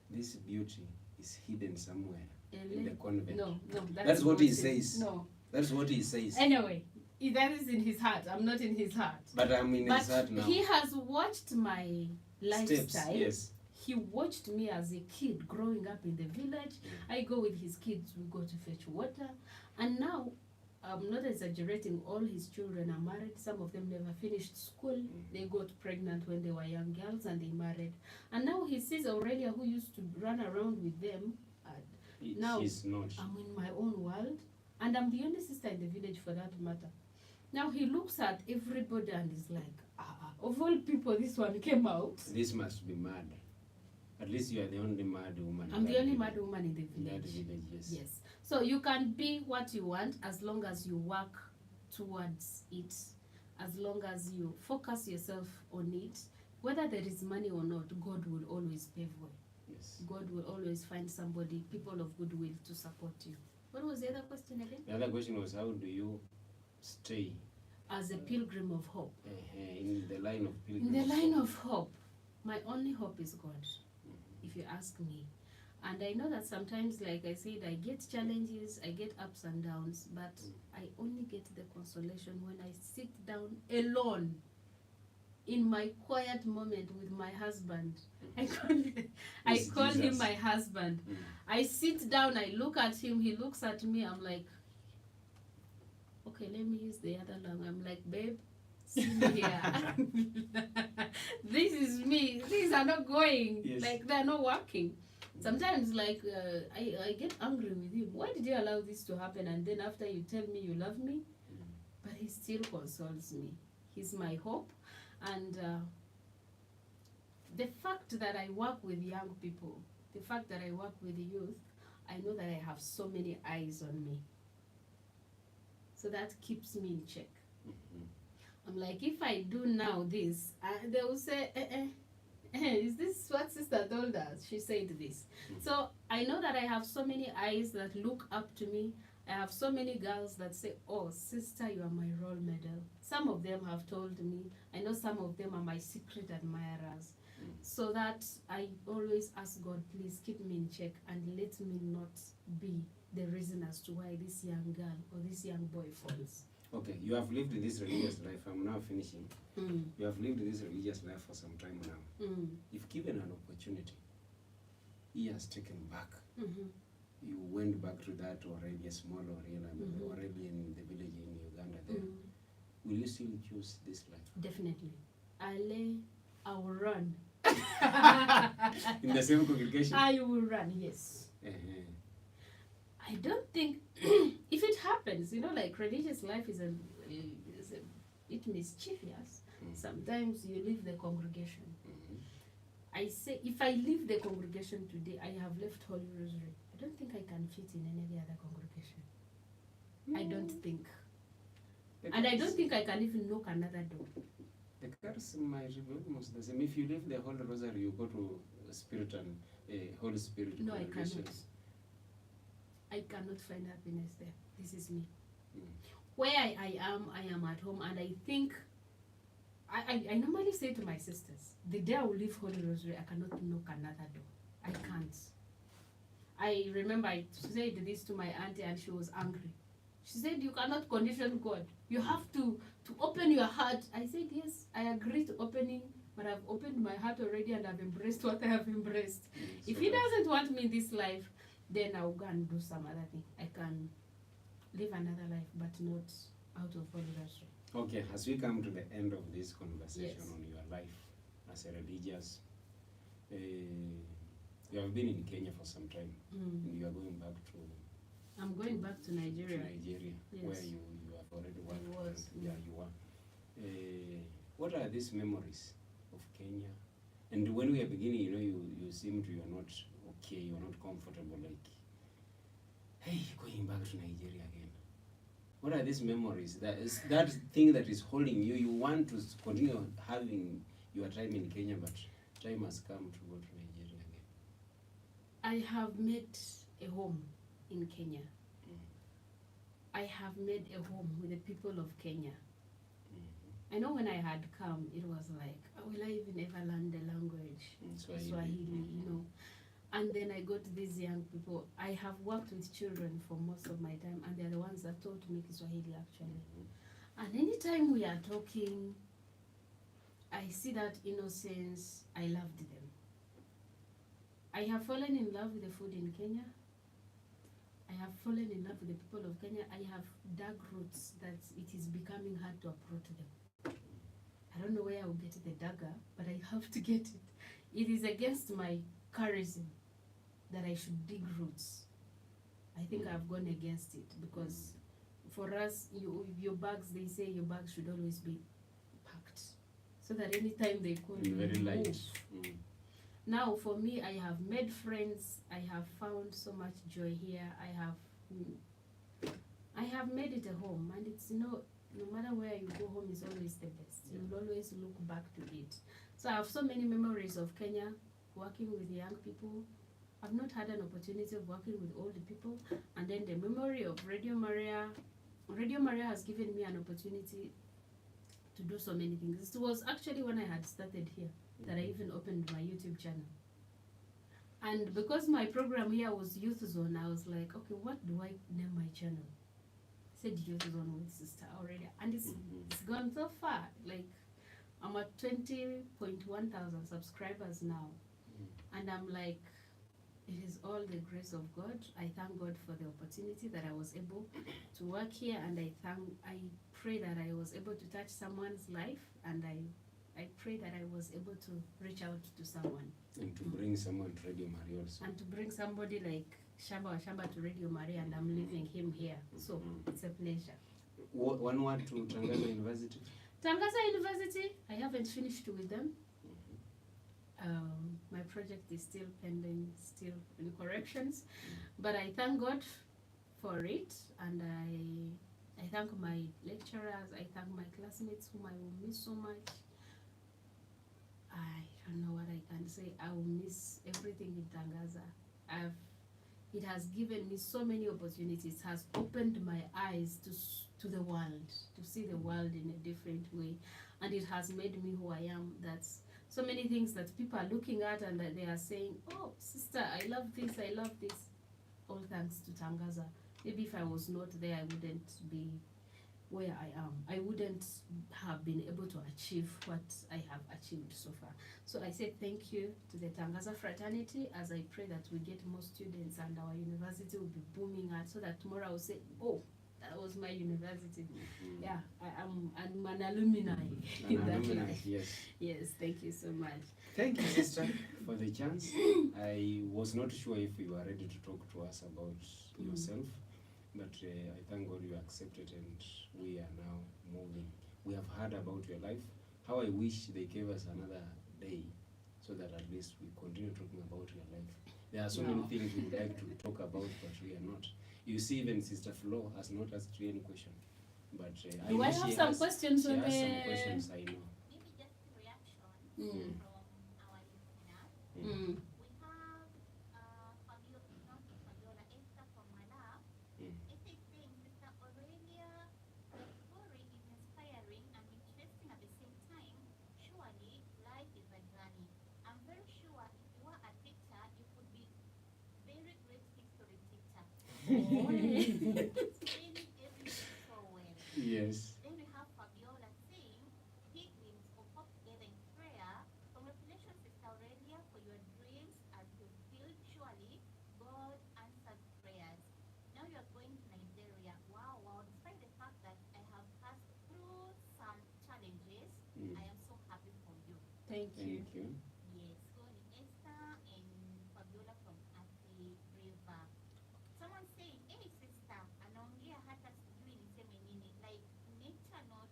This beauty is hidden somewhere in the convent. No, That's what he not it. says. No, That's what he says. Anyway, that is in his heart. I'm not in his heart. But I'm in But his heart now. he has watched my lifestyle. Steps, yes. He watched me as a kid growing up in the village. I go with his kids, we go to fetch water. And now, I'm not exaggerating, all his children are married. Some of them never finished school. They got pregnant when they were young girls and they married. And now he sees Aurelia, who used to run around with them. Now She's not. I'm in my own world. And I'm the only sister in the village for that matter. Now he looks at everybody and is like, of all people, this one came out. This must be mad. At least you are the only mad woman. I'm the only mad woman in the village. That village, yes. Yes. So you can be what you want as long as you work towards it, as long as you focus yourself on it. Whether there is money or not, God will always pave way. Yes. God will always find somebody, people of goodwill, to support you. What was the other question again? The other question was, how do you stay As a pilgrim of hope. in the line of In pilgrimage? the line of hope, my only hope is God, if you ask me. And I know that sometimes, like I said, I get challenges, I get ups and downs, but I only get the consolation when I sit down alone in my quiet moment with my husband. I call him Jesus. my husband. I sit down, I look at him, he looks at me, I'm like, okay, let me use the other language. I'm like, babe, see me here. This is me. Things are not going. Yes. Like, they're not working. Sometimes, like, I get angry with him. Why did you allow this to happen? And then after you tell me you love me, but he still consoles me. He's my hope. And the fact that I work with young people, the fact that I work with the youth, I know that I have so many eyes on me. So that keeps me in check. I'm like, if I do now this, they will say, is this what sister told us? She said this. So I know that I have so many eyes that look up to me. I have so many girls that say, oh, sister, you are my role model. Some of them have told me. I know some of them are my secret admirers. So that I always ask God, please keep me in check and let me not be the reason as to why this young girl or this young boy falls. Okay, you have lived this religious life. I'm now finishing. You have lived this religious life for some time now. If given an opportunity, he has taken back. You went back to that Aurelia, small Aurelia, Aurelia in the village in Uganda there. Will you still choose this life? Definitely. I will run. In the same congregation? I will run, yes. I don't think, if it happens, you know, like religious life is a bit mischievous. Sometimes you leave the congregation. I say, if I leave the congregation today, I have left Holy Rosary. I don't think I can fit in any other congregation. I don't think. And I don't think I can even knock another door. The curse might be almost the same. If you leave the Holy Rosary, you go to Spirit and Holy Spirit. No, I congregation. cannot. I cannot find happiness there. This is me. Where I am at home, and I think, I normally say to my sisters, the day I will leave Holy Rosary, I cannot knock another door. I can't. I remember I said this to my auntie and she was angry. She said, you cannot condition God. You have to open your heart. I said, yes, I agree to opening, but I've opened my heart already and I've embraced what I have embraced. If he doesn't want me in this life, then I'll go and do some other thing. I can live another life, but not out of Holy Rosary. Okay, as we come to the end of this conversation Yes. on your life as a religious, you have been in Kenya for some time, and you are going back to I'm going back to Nigeria. Yes. where you have already worked. I was, and, yeah, you were. What are these memories of Kenya? And when we are beginning, you know, you seemed you are not okay, you are not comfortable, like, hey, going back to Nigeria again. What are these memories? That is that thing that is holding you. You want to continue having your time in Kenya, but time has come to go to Nigeria again. I have made a home in Kenya. I have made a home with the people of Kenya. I know when I had come, it was like, will I even ever learn the language? Swahili, you know. And then I got these young people. I have worked with children for most of my time, and they're the ones that taught me Kiswahili actually. And anytime we are talking, I see that innocence. I loved them. I have fallen in love with the food in Kenya. I have fallen in love with the people of Kenya. I have dug roots that it is becoming hard to uproot them. I don't know where I will get the dagger, but I have to get it. It is against my charism that I should dig roots. I think I've gone against it because for us, your bags, they say your bags should always be packed so that anytime they call you, Very light. move. Now, for me, I have made friends. I have found so much joy here. I have made it a home, and it's no matter where you go, home is always the best. You will always look back to it. So I have so many memories of Kenya, working with young people. I've not had an opportunity of working with older people, and then the memory of Radio Maria. Radio Maria has given me an opportunity to do so many things. It was actually when I had started here that I even opened my YouTube channel. And because my program here was Youth Zone, I was like, okay, what do I name my channel? I said Youth Zone with Sr Aurelia. And it's gone so far. Like, I'm at 20.1 thousand subscribers now. And I'm like, it is all the grace of God. I thank God for the opportunity that I was able to work here, and I pray that I was able to touch someone's life, and I pray that I was able to reach out to someone. And to bring someone to Radio Maria also. And to bring somebody like Shamba to Radio Maria, and I'm leaving him here. So it's a pleasure. One word to Tangaza University? Tangaza University, I haven't finished with them. My project is still pending, still in corrections, but I thank God for it, and I thank my lecturers, I thank my classmates whom I will miss so much. I don't know what I can say. I will miss everything in Tangaza. It has given me so many opportunities. It has opened my eyes to the world, to see the world in a different way, and it has made me who I am. That's so many things that people are looking at and that they are saying, oh, sister, I love this, I love this. All thanks to Tangaza. Maybe if I was not there, I wouldn't be where I am. I wouldn't have been able to achieve what I have achieved so far. So I say thank you to the Tangaza fraternity, as I pray that we get more students and our university will be booming out, so that tomorrow I will say, oh, that was my university. Yeah, I'm an alumni. Yes. Yes, thank you so much. Thank you, sister, for the chance. I was not sure if you are ready to talk to us about yourself, but I thank God you accepted, and we are now moving. We have heard about your life. How I wish they gave us another day so that at least we continue talking about your life. There are so many things we would like to talk about, but we are not. You see, even Sister Flo has not asked you any question. But Do I have some questions she on has the... some questions, I know. Maybe just a reaction Mm. from our listeners. Mm. We have Fabiola Esther from Malab. Esther is saying, Sister Aurelia, the story is inspiring and interesting at the same time. Surely, life is a journey. I'm very sure if you were a teacher, you could be very great history teacher. Explaining everything so well. Yes. Then we have Fabiola saying, pilgrims of hope together in prayer. Congratulations, Sister Aurelia, for your dreams are fulfilled. Surely, God answers prayers. Now you are going to Nigeria. Wow, wow. Despite the fact that I have passed through some challenges, I am so happy for you. Thank you. Thank you. Yes, so ni Esther and Fabiola from Athi River. Someone saying, hey sister, anaongea hata sijui niseme nini, like nature not,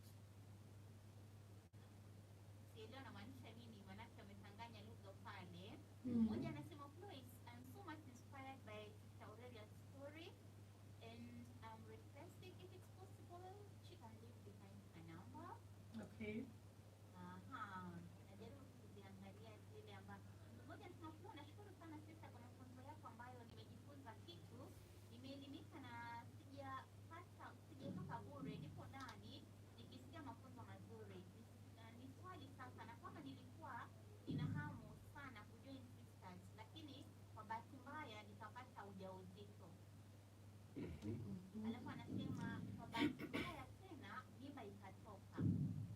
sielewa anamaanisha nini, manake amechanganya lugha pale. Mmoja anasema, Floyd, I'm so much inspired by Sister Aurelia's story, and I'm requesting if it's possible, she can leave behind her number. Okay. Najaribu kuziangalia Alafu anasema kwa bahati mbaya tena mimba ikatoka.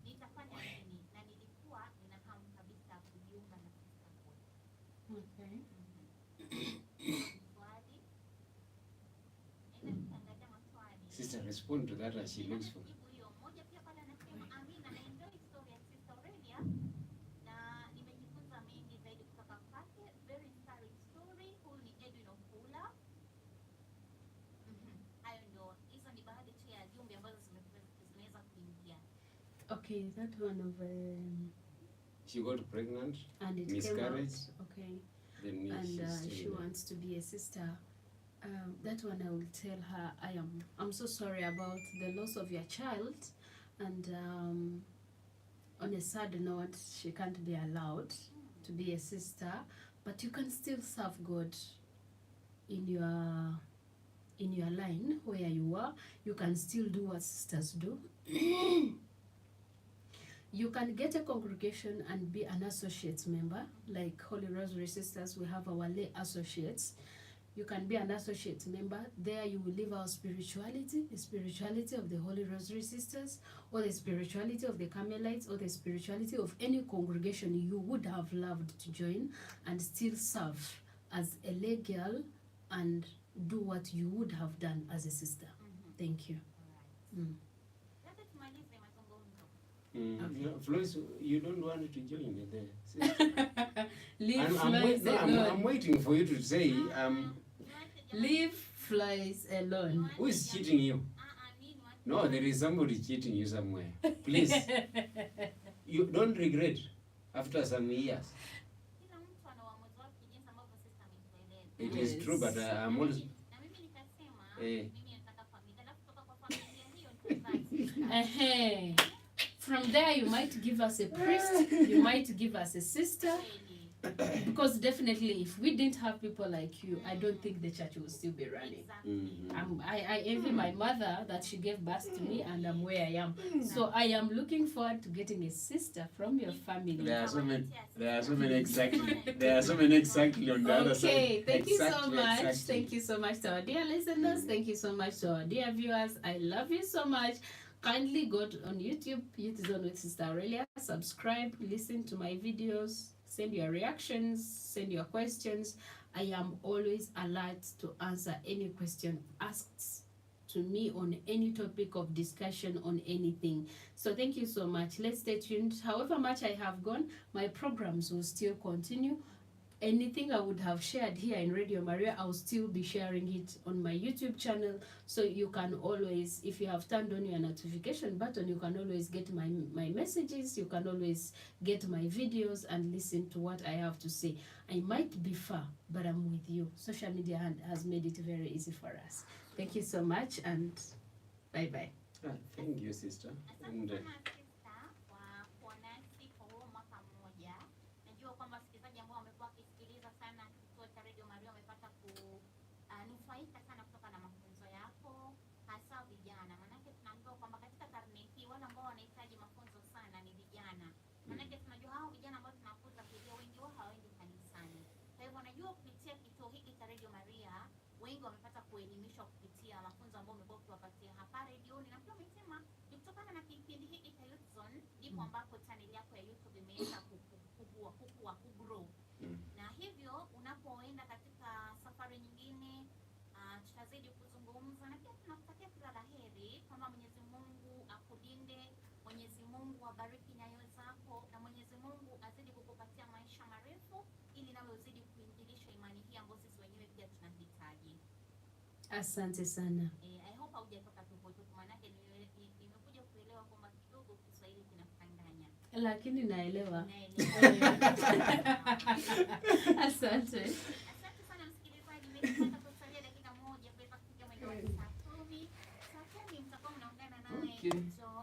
Nitafanya nini? Na nilikuwa nina hamu kabisa kujiunga na sisterhood. Okay. Swali. Nenda nikiangalia maswali. Sister, respond to that as she looks for. Jibu hiyo. Mmoja pia pale anasema Amina, na enjoy story ya Sister Aurelia na nimejifunza mengi zaidi kutoka kwake. Very inspiring story. Huyu ni Edwin Ofula. Hayo ndio, hizo ni baadhi tu ya jumbe ambazo zimeweza kuingia. Okay, that one of She got pregnant, and it came miscarriage, out. Okay. then And she's she still wants to be a sister. That one I will tell her I'm so sorry about the loss of your child, and on a sad note she can't be allowed to be a sister, but you can still serve God in your line where you are. You can still do what sisters do. You can get a congregation and be an associate member, like Holy Rosary Sisters. We have our lay associates. You can be an associate member. There you will live our spirituality, the spirituality of the Holy Rosary Sisters, or the spirituality of the Carmelites, or the spirituality of any congregation you would have loved to join, and still serve as a lay girl and do what you would have done as a sister. Thank you. Alright. Labda tumalize mazungumzo. Okay. No, Floyd, you don't want to join me there. Leave I'm flies alone. I'm waiting for you to say, Leave flies alone. who is cheating you? No, there is somebody cheating you somewhere. Please, you don't regret after some years. Kila mtu ana uamuzi wake jinsi ambavyo sister ametueleza. It is true, but I'm always. Na mimi nikasema Eh. mimi nataka familia, alafu kutoka kwa familia hiyo nitazaa sister. Ehe. From there you might give us a priest, you might give us a sister, Kweli. because definitely if we didn't have people like you, I don't think the church will still be running. Exactly. I envy my mother that she gave birth to me and I'm where I am. So I am looking forward to getting a sister from your family. There are so many. There are so many exactly. There are so many exactly on the other side. Okay, thank you so Exactly, much. exactly. Thank you so much to our dear listeners. Thank you so much to our dear viewers. I love you so much. Kindly go on YouTube, Youth Zone with Sister Aurelia. Subscribe, listen to my videos, send your reactions, send your questions. I am always alert to answer any question asked to me on any topic of discussion on anything. So thank you so much. Let's stay tuned. However much I have gone, my programs will still continue. Anything I would have shared here in Radio Maria, I'll still be sharing it on my YouTube channel. So you can always, if you have turned on your notification button, you can always get my messages. You can always get my videos and listen to what I have to say. I might be far, but I'm with you. Social media has made it very easy for us. Thank you so much and bye-bye. Thank you, sister. Asante And sana sister kwa kuwa nasi kwa huo mwaka mmoja. Najua kwamba wasikilizaji ambao wamekuwa wakisikiliza sana kituo cha Radio Maria wamepata kunufaika sana kutoka na mafunzo yako, hasa vijana. Maanake tunaambiwa kwamba katika karne hii wale ambao wanahitaji mafunzo sana ni vijana. Maanake tunajua hao vijana ambao tunakuza pia wengi wao hawaendi kanisani. Kwa hivyo najua kupitia kituo hiki cha Radio Maria wengi wamepata kuelimishwa kupitia mafunzo ambayo umekuwa ukiwapatia hapa redioni, na pia umesema ni kutokana na kipindi hiki cha Youth Zone ndipo ambapo channel yako ya YouTube imeweza kugrow. Na hivyo unapoenda katika safari nyingine tutazidi kuzungumza, na pia tunakutakia kila la heri, kwamba Mwenyezi Mungu akulinde, Mwenyezi Mungu abariki nyayo zako, na Mwenyezi Mungu azidi kukupatia maisha marefu ili nawe uzidi kuinjilisha imani hii ambayo sisi wenyewe pia tunahitaji. Asante sana. I hope haujatoka tupo, maanake nimekuja kuelewa kwamba kidogo Kiswahili kinakanganya. Lakini naelewa. Asante. Asante sana msikilizaji, nimepata kusalia dakika moja kuweza kufikia mwendo wa saa 10. Saa 10 mtakuwa mnaungana naye Okay. John